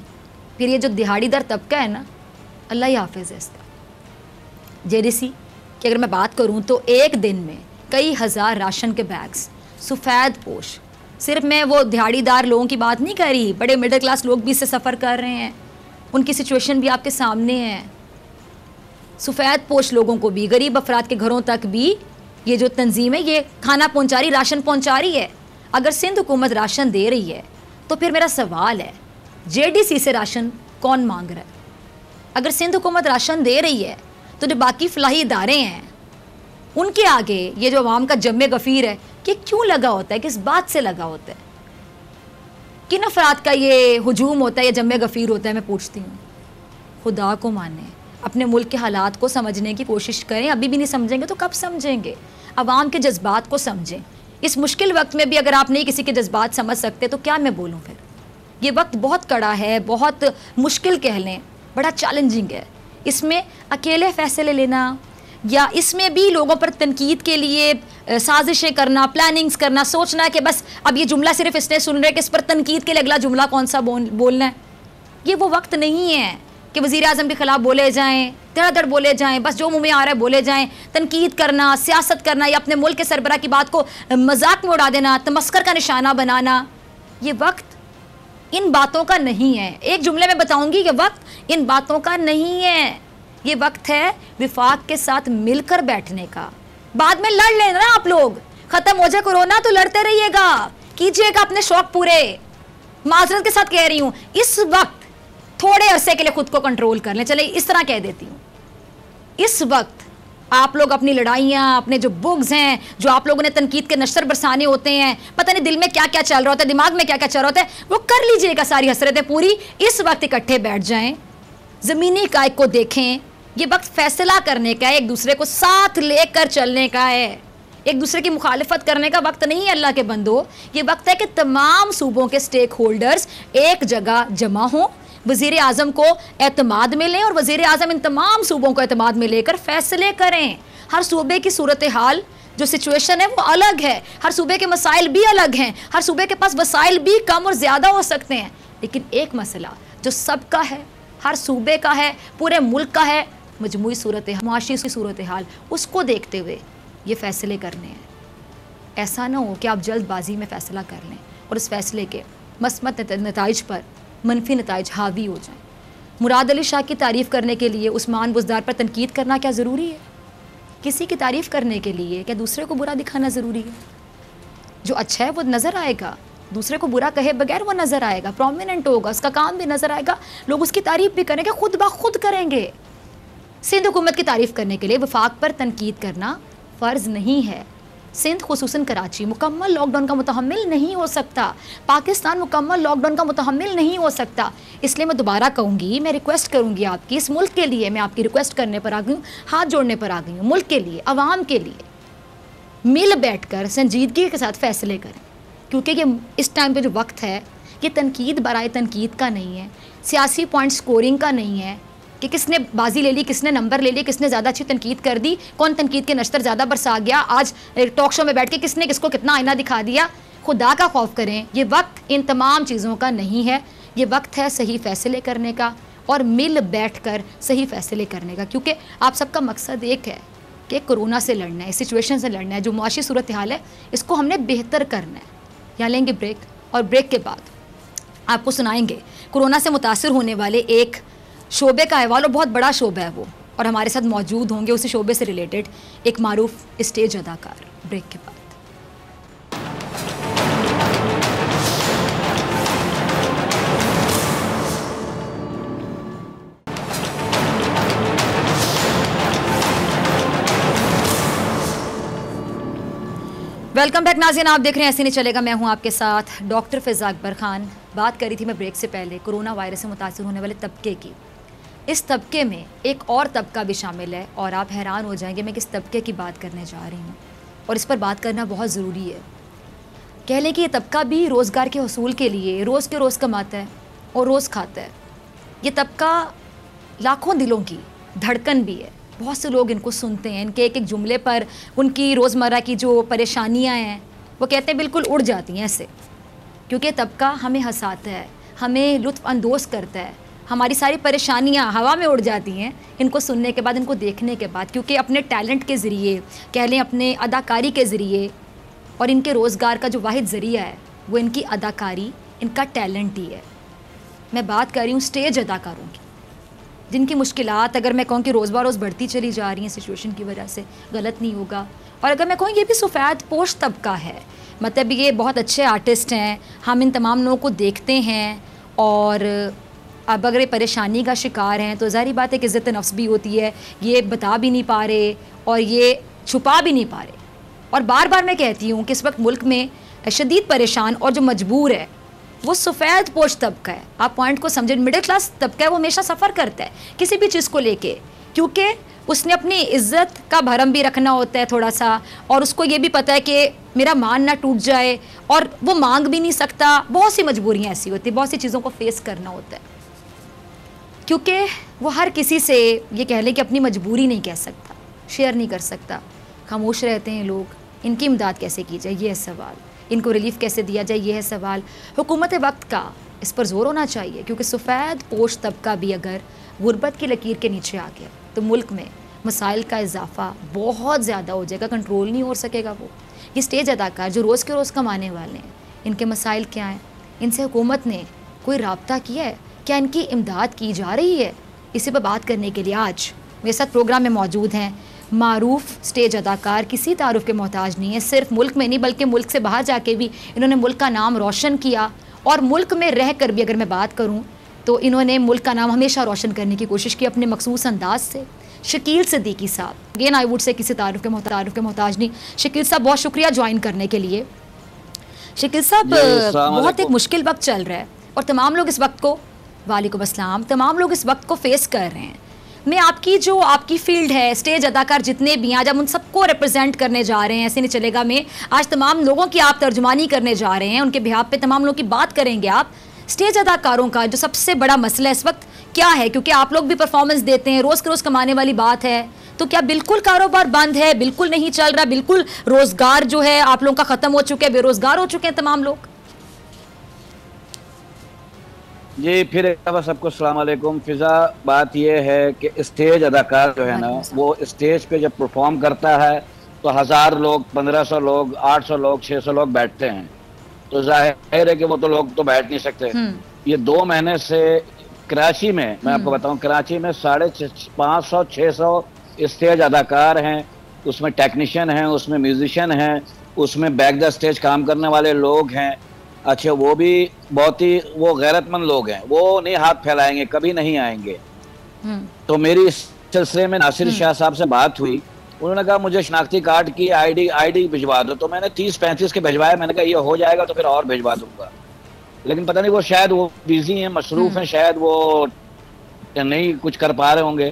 फिर ये जो दिहाड़ीदार तबका है ना, अल्लाह ही हाफिज़ है इसका। JDC की अगर मैं बात करूँ तो एक दिन में कई हज़ार राशन के बैग्स, सफ़ेद पोश, सिर्फ मैं वो दिहाड़ीदार लोगों की बात नहीं कर रही, बड़े मिडिल क्लास लोग भी इससे सफ़र कर रहे हैं, उनकी सिचुएशन भी आपके सामने है। सफ़ेद पोश लोगों को भी, गरीब अफराद के घरों तक भी ये जो तंजीम है ये खाना पहुँचा रही, राशन पहुँचा रही है। अगर सिंध हुकूमत राशन दे रही है तो फिर मेरा सवाल है, JDC से राशन कौन मांग रहा है? अगर सिंध हुकूमत राशन दे रही है तो जो बाकी फलाही इदारे हैं उनके आगे ये जो अवाम का जम्मे गफ़ीर है कि क्यों लगा होता है, किस बात से लगा होता है, किन अफराद का ये हुजूम होता है, ये जम्मे गफ़ीर होता है? मैं पूछती हूँ। खुदा को माने, अपने मुल्क के हालात को समझने की कोशिश करें। अभी भी नहीं समझेंगे तो कब समझेंगे? अवाम के जज्बात को समझें। इस मुश्किल वक्त में भी अगर आप नहीं किसी के जज्बात समझ सकते तो क्या मैं बोलूँ फिर। ये वक्त बहुत कड़ा है, बहुत मुश्किल कह लें, बड़ा चैलेंजिंग है। इसमें अकेले फ़ैसले लेना या इसमें भी लोगों पर तनकीद के लिए साजिशें करना, प्लानिंग्स करना, सोचना कि बस अब ये जुमला सिर्फ इसने सुन रहे कि इस पर तनकीद के लिए अगला जुमला कौन सा बोलना है। ये वो वक्त नहीं है कि वज़ीर आज़म के ख़िलाफ़ बोले जाएँ, धड़ाधड़ बोले जाएँ, बस जो मुँह में आ रहा है बोले जाएँ। तनकीद करना, सियासत करना या अपने मुल्क के सरबराह की बात को मजाक में उड़ा देना, तमस्कर का निशाना बनाना, ये वक्त इन बातों का नहीं है। एक जुमले में बताऊंगी, ये वक्त इन बातों का नहीं है। ये वक्त है विफाक के साथ मिलकर बैठने का। बाद में लड़ लेना ना आप लोग, ख़त्म हो जाए कोरोना तो लड़ते रहिएगा, कीजिएगा अपने शौक पूरे। माजरत के साथ कह रही हूँ, इस वक्त थोड़े अरसे के लिए खुद को कंट्रोल कर लें। चले इस तरह कह देती हूँ, इस वक्त आप लोग अपनी लड़ाइयाँ, अपने जो बुग्स हैं, जो आप लोगों ने तनकीद के नशर बरसाने होते हैं, पता नहीं दिल में क्या क्या चल रहा होता है, दिमाग में क्या क्या चल रहा होता है, वो कर लीजिएगा सारी हसरतें पूरी। इस वक्त इकट्ठे बैठ जाएं, ज़मीनी कायद को देखें, ये वक्त फैसला करने का है, एक दूसरे को साथ लेकर चलने का है, एक दूसरे की मुखालिफत करने का वक्त नहीं है अल्लाह के बंदो। ये वक्त है कि तमाम सूबों के स्टेक होल्डर्स एक जगह जमा हों, वज़ीर आज़म को एतमाद में लें और वज़ीर आज़म इन तमाम सूबों को एतमाद में लेकर फैसले करें। हर सूबे की सूरत हाल जो सिचुएशन है वो अलग है, हर सूबे के मसाइल भी अलग हैं, हर सूबे के पास वसाइल भी कम और ज़्यादा हो सकते हैं, लेकिन एक मसला जो सबका है, हर सूबे का है, पूरे मुल्क का है, मजमूई सूरत मुआशी सूरत हाल, उसको देखते हुए ये फ़ैसले करने हैं। ऐसा ना हो कि आप जल्दबाजी में फ़ैसला कर लें और इस फ़ैसले के मस्मत नताइज पर मनफी नताइज हावी हो जाएं। मुराद अली शाह की तारीफ़ करने के लिए उस्मान बुज़दार पर तनकीद करना क्या ज़रूरी है? किसी की तारीफ़ करने के लिए क्या दूसरे को बुरा दिखाना ज़रूरी है? जो अच्छा है वो नज़र आएगा, दूसरे को बुरा कहे बगैर वो नज़र आएगा, प्रोमिनेंट होगा, उसका काम भी नज़र आएगा, लोग उसकी तारीफ़ भी करेंगे, खुद ब खुद करेंगे। सिंध हुकूमत की तारीफ़ करने के लिए वफाक पर तनकीद करना फ़र्ज़ नहीं है। सिंध खुसूसन कराची मुकम्मल लॉकडाउन का मुतहम्मिल नहीं हो सकता, पाकिस्तान मुकम्मल लॉकडाउन का मुतहम्मिल नहीं हो सकता। इसलिए मैं दोबारा कहूँगी, मैं रिक्वेस्ट करूँगी आपकी, इस मुल्क के लिए मैं आपकी रिक्वेस्ट करने पर आ गई हूँ, हाथ जोड़ने पर आ गई हूँ, मुल्क के लिए, अवाम के लिए मिल बैठकर संजीदगी के साथ फ़ैसले करें, क्योंकि ये इस टाइम पे जो वक्त है ये तनकीद बराए तनकीद का नहीं है, सियासी पॉइंट स्कोरिंग का नहीं है कि किसने बाजी ले ली, किसने नंबर ले लिए, किसने ज़्यादा अच्छी तनकीद कर दी, कौन तनकीद के नश्तर ज़्यादा बरसा गया, आज टॉक शो में बैठ के किसने किसको कितना आईना दिखा दिया। खुदा का खौफ करें, ये वक्त इन तमाम चीज़ों का नहीं है, ये वक्त है सही फ़ैसले करने का और मिल बैठ कर सही फ़ैसले करने का, क्योंकि आप सबका मकसद एक है कि कोरोना से लड़ना है, इस सिचुएशन से लड़ना है, जो मुआशी सूरत हाल है इसको हमने बेहतर करना है। यहाँ लेंगे ब्रेक और ब्रेक के बाद आपको सुनाएंगे कोरोना से मुतासिर होने वाले एक शोबे का अहवाल, और बहुत बड़ा शोबा है वो, और हमारे साथ मौजूद होंगे उसी शोबे से रिलेटेड एक मारूफ स्टेज अदाकार। ब्रेक के बाद वेलकम बैक नाज़रीन, आप देख रहे हैं ऐसे नहीं चलेगा, मैं हूं आपके साथ डॉक्टर फ़ैज़ा अकबर ख़ान। बात करी थी मैं ब्रेक से पहले कोरोना वायरस से मुतासिर होने वाले तबके की। इस तबके में एक और तबका भी शामिल है और आप हैरान हो जाएंगे मैं किस तबके की बात करने जा रही हूँ, और इस पर बात करना बहुत ज़रूरी है। कह लें कि ये तबका भी रोज़गार के हसूल के लिए रोज़ के रोज़ कमाता है और रोज़ खाता है। ये तबका लाखों दिलों की धड़कन भी है, बहुत से लोग इनको सुनते हैं, इनके एक एक जुमले पर उनकी रोज़मर्रा की जो परेशानियां हैं वो कहते हैं बिल्कुल उड़ जाती हैं ऐसे, क्योंकि तबका हमें हंसाता है, हमें लुत्फ़ अंदोज़ करता है, हमारी सारी परेशानियां हवा में उड़ जाती हैं इनको सुनने के बाद, इनको देखने के बाद, क्योंकि अपने टैलेंट के ज़रिए, कह लें अपने अदाकारी के ज़रिए, और इनके रोज़गार का जो वाहिद ज़रिया है वो इनकी अदाकारी, इनका टैलेंट ही है। मैं बात कर रही हूँ स्टेज अदाकारों की, जिनकी मुश्किलात अगर मैं कहूँ कि रोज़ ब रोज़ बढ़ती चली जा रही हैं सिचुएशन की वजह से, गलत नहीं होगा। और अगर मैं कहूँ ये भी सफ़ेद पोश तबका है, मतलब ये बहुत अच्छे आर्टिस्ट हैं, हम इन तमाम लोगों को देखते हैं, और अब अगर ये परेशानी का शिकार हैं तो ज़ाहिर बात है कि इज़्ज़त नफ्स भी होती है, ये बता भी नहीं पा रहे और ये छुपा भी नहीं पा रहे। और बार बार मैं कहती हूँ कि इस वक्त मुल्क में शदीद परेशान और जो मजबूर है वो सफ़ेद पोश तबका है। आप पॉइंट को समझें, मिडिल क्लास तबका है, वो हमेशा सफ़र करता है किसी भी चीज़ को लेके, क्योंकि उसने अपनी इज़्ज़त का भरम भी रखना होता है थोड़ा सा, और उसको ये भी पता है कि मेरा मान ना टूट जाए, और वो मांग भी नहीं सकता। बहुत सी मजबूरियाँ ऐसी होती हैं, बहुत सी चीज़ों को फेस करना होता है, क्योंकि वो हर किसी से ये कह लें कि अपनी मजबूरी नहीं कह सकता, शेयर नहीं कर सकता, खामोश रहते हैं लोग। इनकी इमदाद कैसे की जाए ये है सवाल, इनको रिलीफ कैसे दिया जाए ये है सवाल। हुकूमत वक्त का इस पर ज़ोर होना चाहिए, क्योंकि सफ़ेद पोश तबका भी अगर गुर्बत की लकीर के नीचे आ गया तो मुल्क में मसाइल का इजाफा बहुत ज़्यादा हो जाएगा, कंट्रोल नहीं हो सकेगा। वो ये स्टेज अदाकार जो रोज़ के रोज़ कमाने वाले हैं, इनके मसाइल क्या हैं, इनसे हुकूमत ने कोई राब्ता किया है, क्या इनकी इमदाद की जा रही है? इसी पर बात करने के लिए आज मेरे साथ प्रोग्राम में मौजूद हैं मारूफ स्टेज अदाकार, किसी तारुफ के मोहताज नहीं है, सिर्फ मुल्क में नहीं बल्कि मुल्क से बाहर जाके भी इन्होंने मुल्क का नाम रोशन किया, और मुल्क में रह कर भी अगर मैं बात करूं तो इन्होंने मुल्क का नाम हमेशा रोशन करने की कोशिश की अपने मखसूस अंदाज से। शकील सिद्दीकी साहब, अगेन आई वुड से किसी तारुफ के मोहताज नहीं। शकील साहब बहुत शुक्रिया ज्वाइन करने के लिए। शकील साहब बहुत एक मुश्किल वक्त चल रहा है और तमाम लोग इस वक्त को वालेकुम अस्सलाम। तमाम लोग इस वक्त को फेस कर रहे हैं। मैं आपकी फील्ड है, स्टेज अदाकार जितने भी हैं, आज हम उन सबको रिप्रेजेंट करने जा रहे हैं, ऐसे नहीं चलेगा। मैं आज तमाम लोगों की आप तर्जुमानी करने जा रहे हैं, उनके बिहाफ पे तमाम लोगों की बात करेंगे। आप स्टेज अदाकारों का जो सबसे बड़ा मसला इस वक्त क्या है, क्योंकि आप लोग भी परफॉर्मेंस देते हैं, रोज़ के रोज़ कमाने वाली बात है, तो क्या बिल्कुल कारोबार बंद है, बिल्कुल नहीं चल रहा, बिल्कुल रोज़गार जो है आप लोगों का ख़त्म हो चुका है, बेरोज़गार हो चुके हैं तमाम लोग? जी फिर सबको अस्सलाम वालेकुम। फिजा, बात यह है कि स्टेज अदाकार जो है ना, वो स्टेज पे जब परफॉर्म करता है तो 1000 लोग, 1500 लोग, 800 लोग, 600 लोग बैठते हैं, तो जाहिर है कि वो तो लोग तो बैठ नहीं सकते। ये 2 महीने से कराची में, मैं आपको बताऊं, कराची में 550-600 स्टेज अदाकार हैं, उसमें टेक्नीशियन हैं, उसमें म्यूजिशियन हैं, उसमें बैक द स्टेज काम करने वाले लोग हैं। अच्छा, वो भी बहुत ही वो गैरतमंद लोग हैं, वो नहीं हाथ फैलाएंगे, कभी नहीं आएंगे। तो मेरी इस सिलसिले में नासिर शाह साहब से बात हुई, उन्होंने कहा मुझे शनाख्ती कार्ड की आईडी भिजवा दो, तो मैंने 30-35 के भिजवाए। मैंने कहा ये हो जाएगा तो फिर और भिजवा दूंगा, लेकिन पता नहीं वो शायद वो बिजी हैं, मसरूफ हैं, शायद वो नहीं कुछ कर पा रहे होंगे,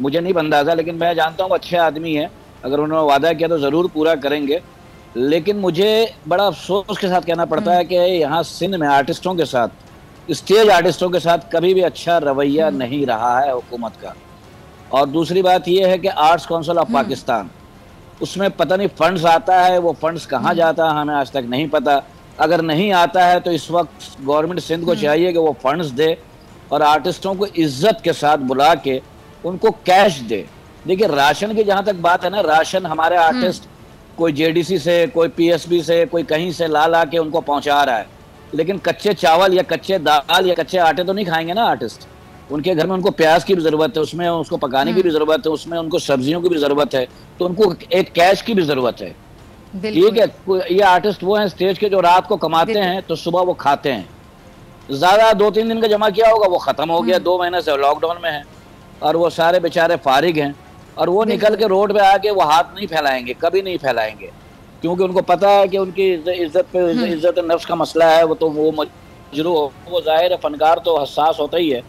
मुझे नहीं अंदाजा। लेकिन मैं जानता हूँ अच्छे आदमी है, अगर उन्होंने वादा किया तो ज़रूर पूरा करेंगे। लेकिन मुझे बड़ा अफसोस के साथ कहना पड़ता है कि यहाँ सिंध में आर्टिस्टों के साथ, स्टेज आर्टिस्टों के साथ कभी भी अच्छा रवैया नहीं रहा है हुकूमत का। और दूसरी बात यह है कि आर्ट्स काउंसिल ऑफ पाकिस्तान, उसमें पता नहीं फंड्स आता है, वो फंड्स कहाँ जाता है हमें आज तक नहीं पता। अगर नहीं आता है तो इस वक्त गवर्नमेंट सिंध को चाहिए कि वो फंड्स दे और आर्टिस्टों को इज्जत के साथ बुला के उनको कैश दे। देखिए, राशन की जहाँ तक बात है ना, राशन हमारे आर्टिस्ट कोई जेडीसी से, कोई पीएसबी से, कोई कहीं से ला के उनको पहुंचा रहा है, लेकिन कच्चे चावल या कच्चे दाल या कच्चे आटे तो नहीं खाएंगे ना आर्टिस्ट। उनके घर में उनको प्याज की भी जरूरत है, उसमें उसको पकाने की भी जरूरत है, उसमें उनको सब्जियों की भी जरूरत है, तो उनको एक कैश की भी जरूरत है। ठीक है, ये आर्टिस्ट वो हैं स्टेज के जो रात को कमाते हैं तो सुबह वो खाते हैं। ज्यादा 2-3 दिन का जमा किया होगा, वो खत्म हो गया, 2 महीने से लॉकडाउन में है और वो सारे बेचारे फारिग हैं, और वो निकल के रोड पे आके वो हाथ नहीं फैलाएंगे, कभी नहीं फैलाएंगे, क्योंकि उनको पता है कि उनकी इज्जत नफ्स का मसला है, वो तो वो मजरू हो, वो जाहिर है फनकार तो हसास होता ही है,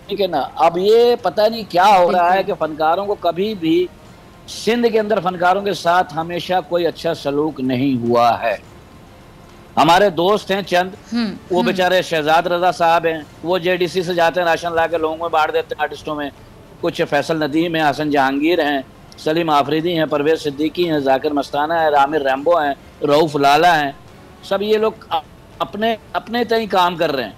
ठीक है ना। अब ये पता नहीं क्या हो रहा है कि फनकारों को कभी भी सिंध के अंदर फनकारों के साथ हमेशा कोई अच्छा सलूक नहीं हुआ है। हमारे दोस्त हैं चंद, वो बेचारे शहजाद रजा साहब हैं, वो जेडीसी से जाते हैं, राशन ला के लोगों में बांट देते हैं आर्टिस्टों में। कुछ फैसल नदीम हैं, हसन जहांगीर हैं, सलीम आफरीदी हैं, परवेज सिद्दीकी हैं, जाकिर मस्ताना है, आमिर रैम्बो हैं, रऊफ लाला हैं, सब ये लोग अपने अपने तय काम कर रहे हैं।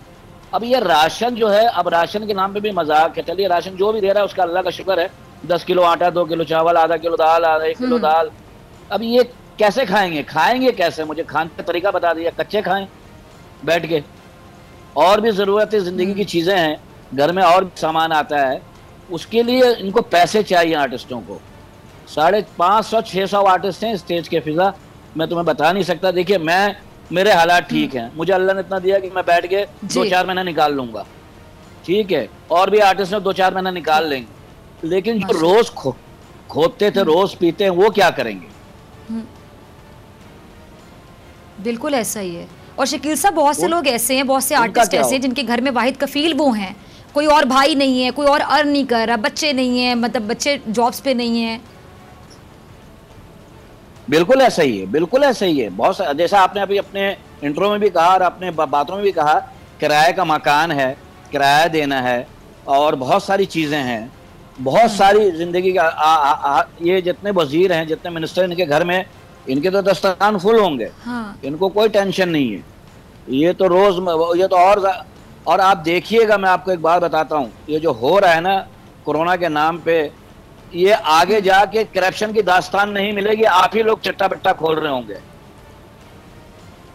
अब ये राशन जो है, अब राशन के नाम पे भी मजाक है। चलिए, राशन जो भी दे रहा है उसका अल्लाह का शुक्र है, 10 किलो आटा, 2 किलो चावल, आधा किलो दाल, 1 किलो दाल। अब ये कैसे खाएंगे कैसे? मुझे खाने का तरीका बता दिया, कच्चे खाएं बैठ के। और भी ज़रूरत है, ज़िंदगी की चीज़ें हैं, घर में और भी सामान आता है, उसके लिए इनको पैसे चाहिए आर्टिस्टों को। 550-600 आर्टिस्ट हैं स्टेज के। फिजा, मैं तुम्हें बता नहीं सकता। देखिए, मेरे हालात ठीक हैं, मुझे अल्लाह ने इतना दिया कि मैं बैठ के 2-4 महीना निकाल लूंगा, ठीक है। और भी आर्टिस्ट ने 2-4 महीना निकाल लेंगे, लेकिन जो रोज खोदते थे, रोज पीते हैं, वो क्या करेंगे? बिल्कुल ऐसा ही है। और शकील साहब, बहुत से लोग ऐसे हैं, बहुत से आर्टिस्ट ऐसे हैं जिनके घर में वाहिद कफील वो हैं, कोई और भाई नहीं है, कोई और अर्न नहीं कर रहा, बच्चे नहीं है, मतलब बच्चे जॉब्स पे नहीं है। बिल्कुल ऐसा ही है, बिल्कुल ऐसा ही है। बहुत जैसा आपने अभी अपने इंट्रो में भी कहा और अपने बातों में भी कहा, किराए का मकान है, किराया देना है, और बहुत सारी चीजें हैं, बहुत सारी जिंदगी का। ये जितने वजीर हैं, जितने मिनिस्टर, इनके घर में इनके तो दस्तरखान फुल होंगे। हाँ। इनको कोई टेंशन नहीं है। ये तो रोज, ये तो और आप देखिएगा, मैं आपको एक बात बताता हूँ, ये जो हो रहा है ना कोरोना के नाम पे, ये आगे जाके करप्शन की दास्तान नहीं मिलेगी, आप ही लोग चट्टा बट्टा खोल रहे होंगे,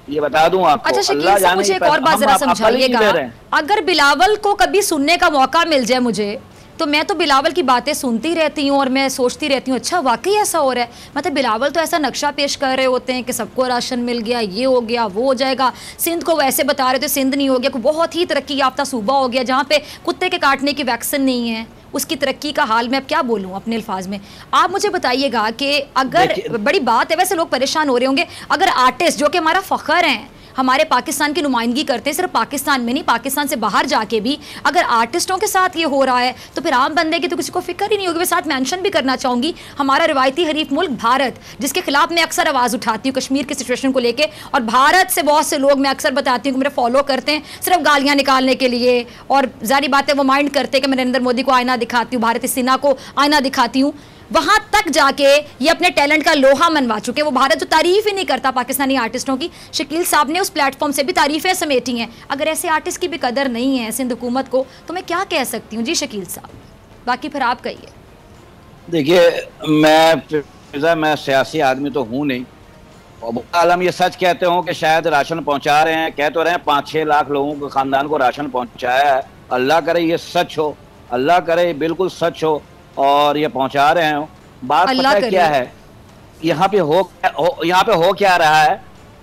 ये बता दूं आपको। अच्छा शकील साहब, मुझे एक और बात जरा समझाइएगा। अगर बिलावल को कभी सुनने का मौका मिल जाए मुझे, तो मैं तो बिलावल की बातें सुनती रहती हूँ और मैं सोचती रहती हूँ, अच्छा वाकई ऐसा हो रहा है। मतलब बिलावल तो ऐसा नक्शा पेश कर रहे होते हैं कि सबको राशन मिल गया, ये हो गया, वो हो जाएगा। सिंध को वैसे बता रहे थे, सिंध नहीं हो गया, कोई बहुत ही तरक्की याफ्ता सूबा हो गया जहाँ पे कुत्ते के काटने की वैक्सीन नहीं है, उसकी तरक्की का हाल मैं अब क्या बोलूँ अपने अल्फाज में। आप मुझे बताइएगा कि अगर, बड़ी बात है, वैसे लोग परेशान हो रहे होंगे, अगर आर्टिस्ट जो कि हमारा फ़ख्र हैं, हमारे पाकिस्तान की नुमाइंदगी करते हैं, सिर्फ पाकिस्तान में नहीं, पाकिस्तान से बाहर जाके भी अगर आर्टिस्टों के साथ ये हो रहा है तो फिर आम बंदे की तो किसी को फिक्र ही नहीं होगी। मैं साथ मेंशन भी करना चाहूँगी हमारा रिवायती हरीफ मुल्क भारत, जिसके खिलाफ मैं अक्सर आवाज़ उठाती हूँ कश्मीर की सिचुएशन को लेकर, और भारत से बहुत से लोग मैं अक्सर बताती हूँ कि मेरे फॉलो करते हैं सिर्फ गालियाँ निकालने के लिए, और जारी बात है वो माइंड करते हैं कि मैं नरेंद्र मोदी को आईना दिखाती हूँ, भारतीय सेना को आईना दिखाती हूँ। वहां तक जाके ये अपने टैलेंट का लोहा मनवा चुके। वो भारत जो तारीफ ही नहीं करता पाकिस्तानी आर्टिस्टों की, शकील साहब ने उस प्लेटफॉर्म से भी तारीफें समेटी हैं। अगर ऐसे आर्टिस्ट की भी कदर नहीं है सिंध हुकूमत को तो मैं क्या कह सकती हूँ। जी शकील साहब, बाकी फिर आप कहिए। देखिए मैं सियासी आदमी तो हूँ नहीं, और आलम ये सच कहते हो कि शायद राशन पहुँचा रहे हैं, कह तो रहे हैं 5-6 लाख लोगों के ख़ानदान को राशन पहुँचाया है। अल्लाह करे ये सच हो, अल्लाह करे बिल्कुल सच हो और ये पहुंचा रहे हैं। बात पता है क्या है, यहाँ पे हो क्या रहा है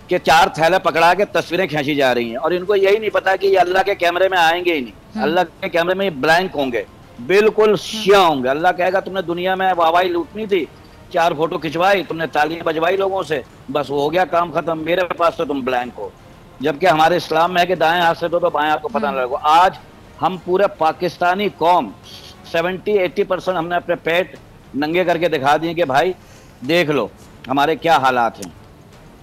कि 4 थैले पकड़ा के तस्वीरें खींची जा रही हैं, और इनको यही नहीं पता कि ये अल्लाह के कैमरे में आएंगे ही नहीं। अल्लाह के कैमरे में ब्लैंक होंगे, बिल्कुल शिया होंगे। अल्लाह कहेगा तुमने दुनिया में वाहवाही लूटनी थी, 4 फोटो खिंचवाई, तुमने तालियां बजवाई लोगों से, बस हो गया काम खत्म, मेरे पास तो तुम ब्लैंक हो। जबकि हमारे इस्लाम में है कि दाएं हाथ से दो तो बाएं हाथ को पता न लगो। आज हम पूरे पाकिस्तानी कौम 70-80% हमने अपने पेट नंगे करके दिखा दिए कि भाई देख लो हमारे क्या हालात हैं।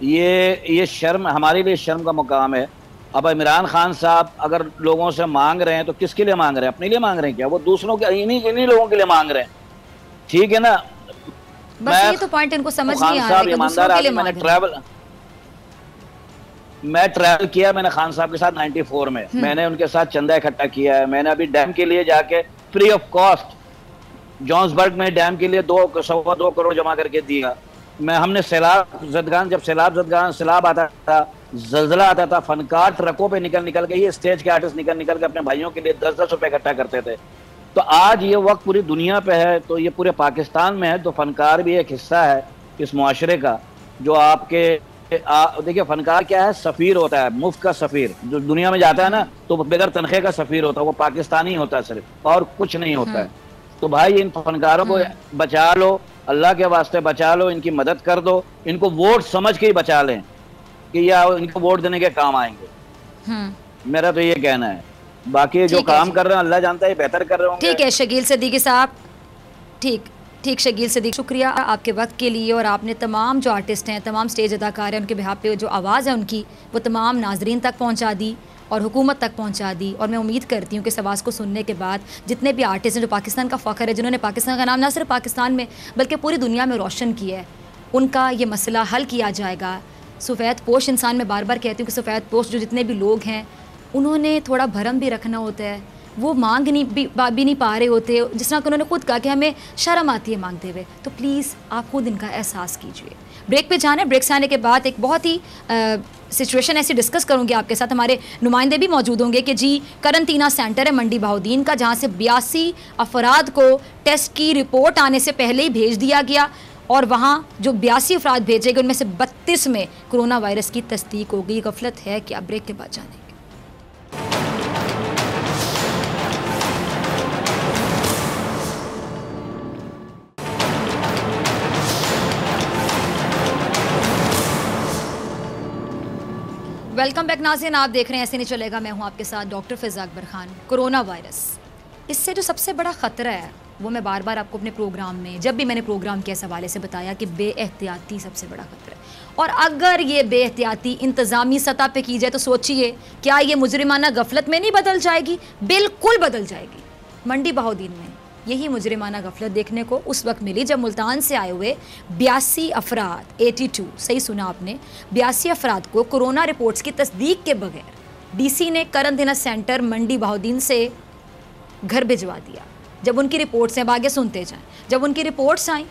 ये शर्म, हमारे लिए शर्म का मुकाम है। अब इमरान खान साहब अगर लोगों से मांग रहे हैं तो किसके लिए मांग रहे हैं? अपने लिए मांग रहे हैं क्या? वो दूसरों के इन्हीं लोगों के लिए मांग रहे हैं, ठीक है ना। बस ये तो पॉइंट इनको समझ नहीं आ रहा है कि दूसरों के लिए मांग रहे हैं। मैं ट्रैवल किया, मैंने खान साहब के साथ 94 में मैंने उनके साथ चंदा इकट्ठा किया है। मैंने अभी डैम के लिए जाके फ्री ऑफ कॉस्ट जॉन्सबर्ग में डैम के लिए 2 करोड़ जमा करके दिया। हमने सैलाब आता था, जल्जला आता था, फनकार ट्रकों पे निकल के, ये स्टेज के आर्टिस्ट निकल के अपने भाइयों के लिए 10-10 रुपए इकट्ठा करते थे। तो आज ये वक्त पूरी दुनिया पे है, तो ये पूरे पाकिस्तान में है, तो फनकार भी एक हिस्सा है इस मुआशरे का। जो आपके देखिए फनकार क्या है, सफ़ीर होता है, मुफ्त का सफ़ीर जो दुनिया में जाता है ना, तो बगैर तनख्वाह का सफ़ीर होता है, वो पाकिस्तानी होता है सिर्फ, और कुछ नहीं होता है। तो भाई इन फनकारों को बचा लो, अल्लाह के वास्ते बचा लो, इनकी मदद कर दो, इनको वोट समझ के ही बचा लें कि या इनको वोट देने के काम आएंगे। मेरा तो ये कहना है। बाकी जो काम कर रहे हैं अल्लाह जानता है बेहतर कर रहे होंगे। ठीक है शकील सिद्दीकी साहब, ठीक शकील सिद्दीकी, शुक्रिया आपके वक्त के लिए। और आपने तमाम जो आर्टिस्ट हैं, तमाम स्टेज अदाकार हैं, उनके बिहाफ पे जो आवाज़ है उनकी, वो तमाम नाजरीन तक पहुंचा दी और हुकूमत तक पहुंचा दी। और मैं उम्मीद करती हूँ कि इस आवाज़ को सुनने के बाद जितने भी आर्टिस्ट हैं जो पाकिस्तान का फ़ख्र है, जिन्होंने पाकिस्तान का नाम ना सिर्फ पाकिस्तान में बल्कि पूरी दुनिया में रोशन किया है, उनका ये मसला हल किया जाएगा। सफ़ेद पोश इंसान, मैं बार बार कहती हूँ कि सफ़ेद पोश जो जितने भी लोग हैं उन्होंने थोड़ा भरम भी रखना होता है। वो मांग नहीं पा रहे होते, जिस तरह कि उन्होंने खुद कहा कि हमें शर्म आती है मांगते हुए। तो प्लीज़ आप खुद इनका एहसास कीजिए। ब्रेक पे जाना है, ब्रेक से आने के बाद एक बहुत ही सिचुएशन ऐसी डिस्कस करूंगी आपके साथ। हमारे नुमाइंदे भी मौजूद होंगे कि जी करंतना सेंटर है मंडी बहाउद्दीन का, जहाँ से 82 अफराद को टेस्ट की रिपोर्ट आने से पहले ही भेज दिया गया, और वहाँ जो 82 अफराद भेजे गए उनमें से 32 में कोरोना वायरस की तस्दीक हो गई। गफलत है क्या? ब्रेक के बाद जानेंगे। वेलकम बैक नाज़रीन, आप देख रहे हैं ऐसे नहीं चलेगा। मैं हूं आपके साथ डॉक्टर फ़िज़ा अकबर खान। कोरोना वायरस, इससे जो सबसे बड़ा ख़तरा है वो मैं बार बार आपको अपने प्रोग्राम में, जब भी मैंने प्रोग्राम के इस हवाले से बताया कि बेएहतियाती सबसे बड़ा ख़तरा है। और अगर ये बेएहतियाती इंतज़ामी सतह पे की जाए तो सोचिए क्या ये मुजरिमाना गफलत में नहीं बदल जाएगी? बिल्कुल बदल जाएगी। मंडी बहाउद्दीन में यही मुजरिमाना गफलत देखने को उस वक्त मिली जब मुल्तान से आए हुए 82 अफराद, 82 सही सुना आपने, 82 अफराद को कोरोना रिपोर्ट्स की तस्दीक के बगैर डीसी ने करंतना सेंटर मंडी बहाउद्दीन से घर भिजवा दिया। जब उनकी रिपोर्ट्स हैं, आगे सुनते जाएं, जब उनकी रिपोर्ट्स आई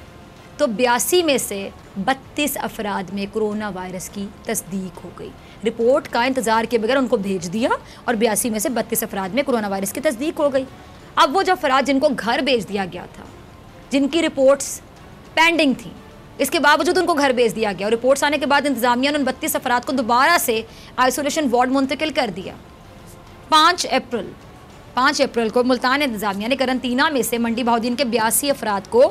तो 82 में से 32 अफराद में कोरोना वायरस की तस्दीक हो गई। रिपोर्ट का इंतज़ार के बगैर उनको भेज दिया और 82 में से 32 अफराद में कोरोना वायरस की तस्दीक हो गई। अब वो जो अफराद जिनको घर भेज दिया गया था, जिनकी रिपोर्ट्स पेंडिंग थी, इसके बावजूद उनको घर भेज दिया गया और रिपोर्ट्स आने के बाद इंतज़ामिया ने उन 32 अफराद को दोबारा से आइसोलेशन वार्ड मुंतकिल कर दिया। 5 अप्रैल को मुल्तान इंतज़ामिया ने करंतना में से मंडी बहाउद्दीन के 82 अफराद को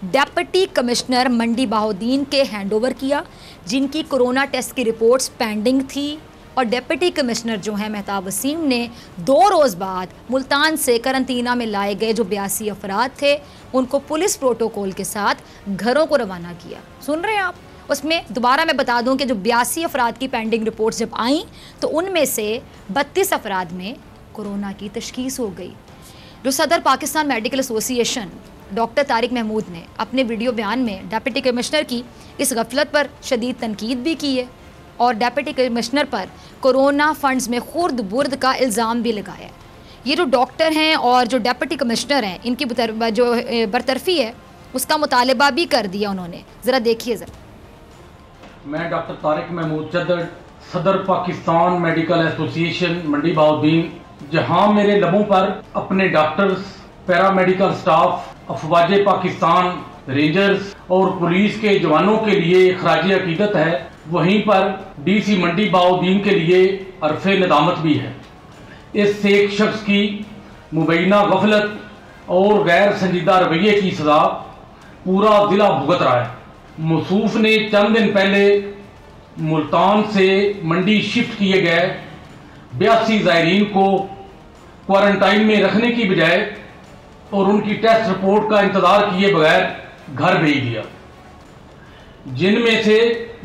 डेप्यूटी कमिश्नर मंडी बहाउद्दीन के हैंड ओवर किया, जिनकी कोरोना टेस्ट की रिपोर्ट्स पेंडिंग थी। और डिप्टी कमिश्नर जो हैं मेहताब वसीम ने 2 रोज़ बाद मुल्तान से करंतना में लाए गए जो 82 अफराद थे उनको पुलिस प्रोटोकॉल के साथ घरों को रवाना किया। सुन रहे हैं आप? उसमें दोबारा मैं बता दूं कि जो 82 अफराद की पेंडिंग रिपोर्ट्स जब आई तो उनमें से 32 अफराद में कोरोना की तशखीस हो गई। जो सदर Pakistan medical association doctor Tariq Mahmood ने अपने वीडियो बयान में डिप्टी कमिश्नर की इस गफलत पर शदीद तनकीद भी की है और डिप्टी कमिश्नर पर कोरोना फंड्स में खुर्द बुर्द का इल्ज़ाम भी लगाया है। ये जो डॉक्टर हैं और जो डिप्टी कमिश्नर हैं इनकी जो बरतरफी है उसका मुतालबा भी कर दिया उन्होंने। ज़रा देखिए ज़रा। मैं डॉक्टर तारिक महमूद जद्दड़, सदर पाकिस्तान मेडिकल एसोसिएशन मंडी बहाउद्दीन, जहां मेरे लबों पर अपने डॉक्टर्स, पैरामेडिकल स्टाफ, अफवाज पाकिस्तान, रेंजर्स और पुलिस के जवानों के लिए खराज अकीदत है, वहीं पर DC मंडी बहाउद्दीन के लिए अरफ़े नदामत भी है। इस एक शख्स की मुबैना गफलत और गैर संजीदा रवैये की सज़ा पूरा ज़िला भुगत रहा है। मौसूफ ने चंद दिन पहले मुल्तान से मंडी शिफ्ट किए गए 82 ज़ायरीन को क्वारंटाइन में रखने की बजाय और उनकी टेस्ट रिपोर्ट का इंतज़ार किए बगैर घर भेज दिया, जिनमें से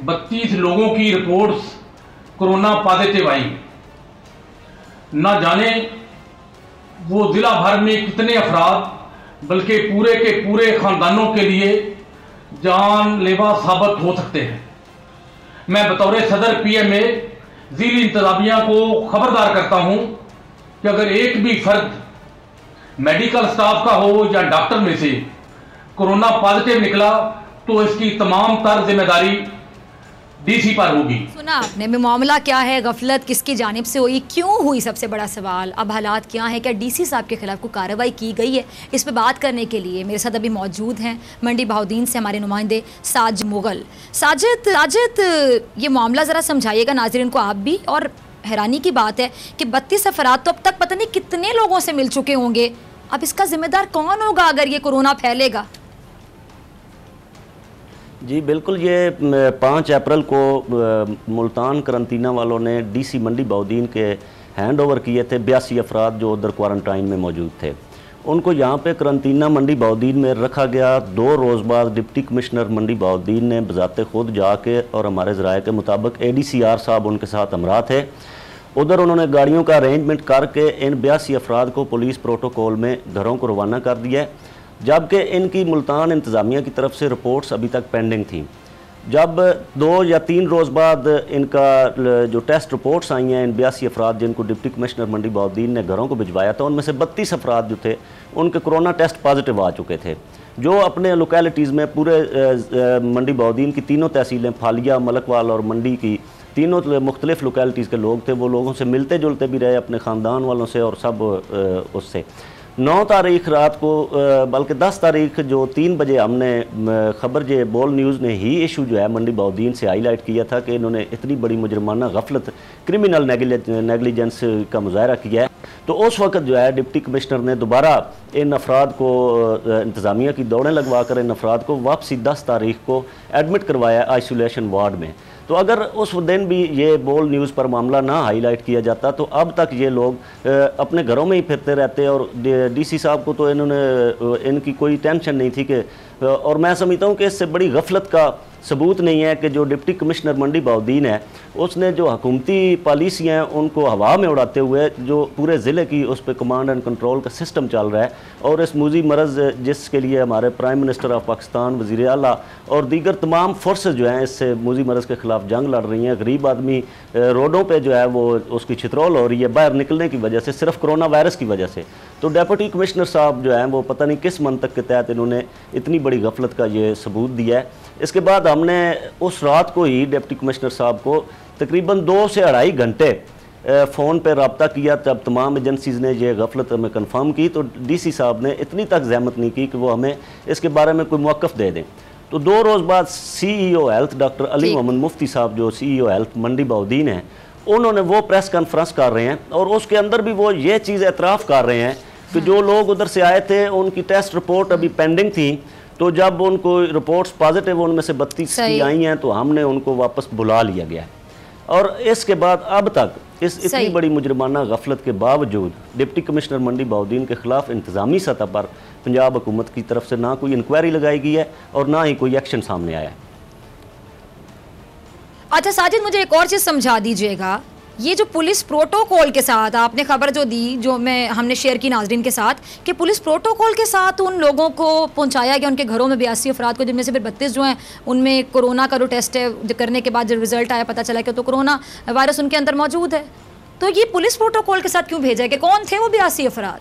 32 लोगों की रिपोर्ट्स कोरोना पॉजिटिव आई। न जाने वो ज़िला भर में कितने अफराद बल्कि पूरे के पूरे ख़ानदानों के लिए जानलेवा साबित हो सकते हैं। मैं बतौर सदर PMA ज़िली इंतज़ामिया को खबरदार करता हूं कि अगर एक भी फर्द मेडिकल स्टाफ का हो या डॉक्टर में से कोरोना पॉजिटिव निकला तो इसकी तमाम तर जिम्मेदारी DC पर होगी। सुना आपने में मामला क्या है, गफलत किसकी जानिब से हुई, क्यों हुई, सबसे बड़ा सवाल अब हालात क्या है, क्या DC साहब के खिलाफ कोई कार्रवाई की गई है? इस पर बात करने के लिए मेरे साथ अभी मौजूद हैं मंडी बहाउद्दीन से हमारे नुमाइंदे साजिद मुगल। साजिद, ये मामला ज़रा समझाइएगा नाज़रीन को आप भी। और हैरानी की बात है कि 32 अफराद तो अब तक पता नहीं कितने लोगों से मिल चुके होंगे, अब इसका जिम्मेदार कौन होगा अगर ये कोरोना फैलेगा? जी बिल्कुल, ये 5 अप्रैल को मुल्तान करंतना वालों ने DC मंडी बहाउद्दीन के हैंड ओवर किए थे 82 अफराद जो उधर क्वारंटाइन में मौजूद थे। उनको यहाँ पे करंतना मंडी बहाउद्दीन में रखा गया। 2 रोज़ बाद डिप्टी कमिश्नर मंडी बहाउद्दीन ने बज़ाते खुद जाके और हमारे ज़राए के मुताबिक ADCR साहब उनके साथ हमरा थे, उधर उन्होंने गाड़ियों का अरेंजमेंट करके इन 82 अफराद को पुलिस प्रोटोकॉल में घरों को रवाना कर दिया है, जबकि इनकी मुल्तान इंतज़ामिया की तरफ से रिपोर्ट्स अभी तक पेंडिंग थी। जब 2 या 3 रोज़ बाद इनका जो टेस्ट रिपोर्ट्स आई हैं इन 82 अफराद जिनको डिप्टी कमिश्नर मंडी बहाउद्दीन ने घरों को भिजवाया था, उनमें से 32 अफराद जो थे उनके कोरोना टेस्ट पॉजिटिव आ चुके थे, जो अपने लोकेलिटीज़ में पूरे मंडी बहाउद्दीन की 3 तहसीलें फालिया, मलकवाल और मंडी की 3 मुख्तलिफ लोकेलिटीज़ के लोग थे। वो लोगों से मिलते जुलते भी रहे, अपने ख़ानदान वालों से और सब उससे। 9 तारीख रात को बल्कि 10 तारीख जो 3 बजे हमने खबर जे बोल न्यूज़ ने ही इशू जो है मंडी बहाउद्दीन से हाईलाइट किया था कि इन्होंने इतनी बड़ी मुजरमाना गफलत, क्रिमिनल नेगलिजेंस का मुजाहरा किया है। तो उस वक्त जो है डिप्टी कमिश्नर ने दोबारा इन अफराद को इंतज़ामिया की दौड़ें लगवा कर इन अफराद को वापसी 10 तारीख को एडमिट करवाया आइसोलेशन वार्ड में। तो अगर उस दिन भी ये बोल न्यूज़ पर मामला ना हाईलाइट किया जाता तो अब तक ये लोग अपने घरों में ही फिरते रहते और DC साहब को तो इनकी कोई टेंशन नहीं थी कि, और मैं समझता हूँ कि इससे बड़ी गफलत का सबूत नहीं है कि जो डिप्टी कमिश्नर मंडी बहाउद्दीन है उसने जो हुकूमती पॉलिसियाँ हैं उनको हवा में उड़ाते हुए जो पूरे ज़िले की उस पर कमांड एंड कंट्रोल का सिस्टम चल रहा है, और इस मूजी मरज़ जिसके लिए हमारे प्राइम मिनिस्टर ऑफ पाकिस्तान, वज़ीर आला और दीगर तमाम फोर्सेस जो हैं इससे मूजी मरज़ के ख़िलाफ़ जंग लड़ रही हैं। गरीब आदमी रोडों पर जो है वो उसकी छितरौल हो रही है बाहर निकलने की वजह से, सिर्फ कोरोना वायरस की वजह से। तो डिप्टी कमिश्नर साहब जो हैं वो पता नहीं किस मंतक के तहत इन्होंने इतनी बड़ी गफलत का ये सबूत दिया है। इसके बाद हमने उस रात को ही डिप्टी कमिश्नर साहब को तकरीबन 2 से 2.5 घंटे फ़ोन पर रब्ता किया। तब तमाम एजेंसीज़ ने यह गफलत हमें कन्फर्म की तो DC साहब ने इतनी तक जहमत नहीं की कि वो हमें इसके बारे में कोई मौक़िफ़ दे दें। तो 2 रोज़ बाद CEO health doctor Ali Mohammad Mufti साहब जो CEO हेल्थ मंडी बहाउद्दीन हैं, उन्होंने वो प्रेस कॉन्फ्रेंस कर रहे हैं और उसके अंदर भी वो ये चीज़ एतराफ़ कर रहे हैं कि जो लोग उधर से आए थे उनकी टेस्ट रिपोर्ट अभी पेंडिंग थी, तो जब उनको रिपोर्ट्स पॉजिटिव उनमें से 32 की आई हैं तो हमने उनको वापस बुला लिया गया है। और इसके बाद अब तक इस इतनी बड़ी मुजरमाना गफलत के बावजूद डिप्टी कमिश्नर मंडी बहाउद्दीन के खिलाफ इंतजामी सतह पर पंजाब हुकूमत की तरफ से ना कोई इंक्वायरी लगाई गई है और ना ही कोई एक्शन सामने आया है। अच्छा साजिद, मुझे एक और चीज़ समझा दीजिएगा, ये जो पुलिस प्रोटोकॉल के साथ आपने खबर जो दी, जो हमने शेयर की नाजरीन के साथ, कि पुलिस प्रोटोकॉल के साथ उन लोगों को पहुंचाया गया उनके घरों में 82 अफराद को, जिनमें से फिर 32 जो हैं उनमें कोरोना का जो टेस्ट है करने के बाद जब रिजल्ट आया पता चला कि तो कोरोना वायरस उनके अंदर मौजूद है। तो ये पुलिस प्रोटोकॉल के साथ क्यों भेजा है, कि कौन थे वो 82 अफराद?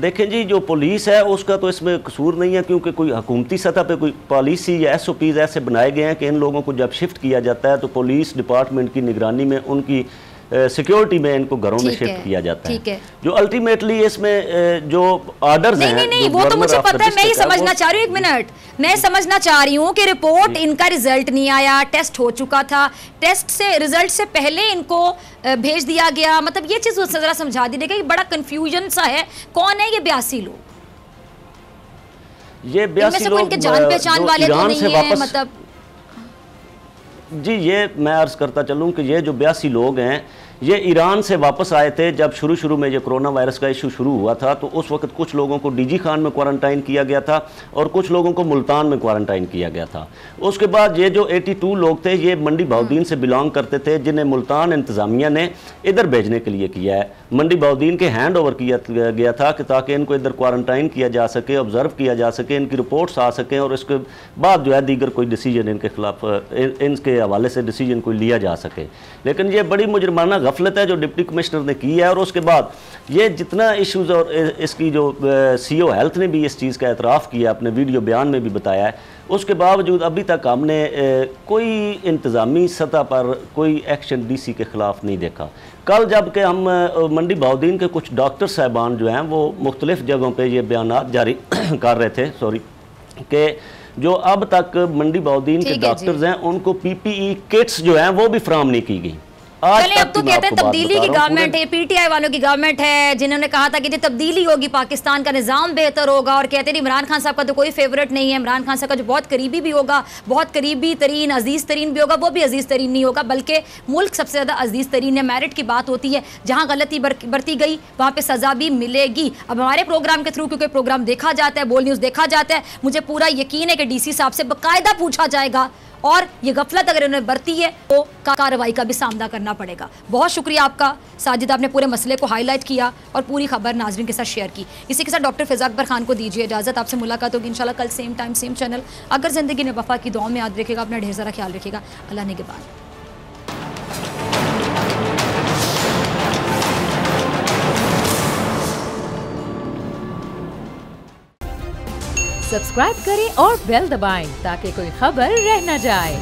देखें जी, जो पुलिस है उसका तो इसमें कसूर नहीं है, क्योंकि कोई हुकूमती सतह पे कोई पॉलिसी या SOPs ऐसे बनाए गए हैं कि इन लोगों को जब शिफ्ट किया जाता है तो पुलिस डिपार्टमेंट की निगरानी में उनकी सिक्योरिटी में इनको घरों में शिफ्ट किया जाता है। जो अल्टीमेटली इसमें जो ऑर्डर्स हैं, नहीं वो तो मुझे पता है, मैं ये समझना चाह रही हूँ, एक मिनट, मैं समझना चाह रही हूँ कि रिपोर्ट इनका रिजल्ट नहीं आया, टेस्ट हो चुका था, टेस्ट से रिजल्ट से पहले इनको भेज दिया गया, मतलब ये चीज जरा समझा दीजिएगा, बड़ा कंफ्यूजन सा है, कौन है ये 82 लोग? ये 82 लोग इनके जान पहचान वाले तो नहीं है, मतलब जी, ये मैं अर्ज़ करता चलूँ कि ये जो 82 लोग हैं ये ईरान से वापस आए थे। जब शुरू में ये कोरोना वायरस का इशू शुरू हुआ था तो उस वक्त कुछ लोगों को DG खान में क्वारंटाइन किया गया था और कुछ लोगों को मुल्तान में क्वारंटाइन किया गया था। उसके बाद ये जो 82 लोग थे ये मंडी बहाउद्दीन से बिलोंग करते थे, जिन्हें मुल्तान इंतज़ामिया ने इधर भेजने के लिए किया है। मंडी बहाउद्दीन के हैंड ओवर किया गया था कि ताकि इनको इधर क्वारंटाइन किया जा सके, ऑब्जर्व किया जा सके, इनकी रिपोर्ट्स आ सकें और इसके बाद जो है दीगर कोई डिसीजन इनके खिलाफ इनके हवाले से डिसीजन कोई लिया जा सके। लेकिन ये बड़ी मुजरमाना गफलत है जो डिप्टी कमिश्नर ने की है। और उसके बाद ये जितना इश्यूज़ और इसकी जो CO हेल्थ ने भी इस चीज़ का एतराफ़ किया, अपने वीडियो बयान में भी बताया है, उसके बावजूद अभी तक हमने कोई इंतज़ामी सतह पर कोई एक्शन DC के ख़िलाफ़ नहीं देखा। कल जबकि हम मंडी बहाउद्दीन के कुछ डॉक्टर साहबान जो हैं वो मुख्तलिफ़ जगहों पे ये बयानात जारी कर रहे थे, कि जो अब तक मंडी बहाउद्दीन के डॉक्टर्स हैं उनको PPE किट्स जो हैं वो भी फराहम नहीं की गई। चलिए, अब तो कहते हैं तब्दीली की गवर्नमेंट है, PTI वालों की गवर्नमेंट है, जिन्होंने कहा था कि जो तब्दीली होगी पाकिस्तान का निज़ाम बेहतर होगा, और कहते हैं इमरान खान साहब का तो कोई फेवरेट नहीं है, इमरान खान साहब का जो बहुत करीबी भी होगा, बहुत करीबी तरीन अजीज़ तरीन भी होगा, वो भी अजीज़ तरीन नहीं होगा, बल्कि मुल्क सबसे ज़्यादा अजीज़ तरीन है। मेरिट की बात होती है, जहाँ गलती बरती गई वहाँ पर सज़ा भी मिलेगी। अब हमारे प्रोग्राम के थ्रू क्योंकि प्रोग्राम देखा जाता है, बोल न्यूज़ देखा जाता है, मुझे पूरा यकीन है कि DC साहब से बाकायदा पूछा जाएगा और ये गफलत अगर इन्होंने बरती है तो कार्रवाई का भी सामना करना पड़ेगा। बहुत शुक्रिया आपका साजिद, आपने पूरे मसले को हाईलाइट किया और पूरी खबर नाज़रीन के साथ शेयर की। इसी के साथ डॉक्टर फ़ैज़ा अकबर खान को दीजिए इजाज़त, आपसे मुलाकात होगी इंशाल्लाह कल सेम टाइम सेम चैनल। अगर ज़िंदगी ने वफ़ा की दुआ में याद रखेगा, अपना ढेर सारा ख्याल रखेगा। अल्लाह निगहबान। सब्सक्राइब करें और बेल दबाएं ताकि कोई खबर रह न जाए।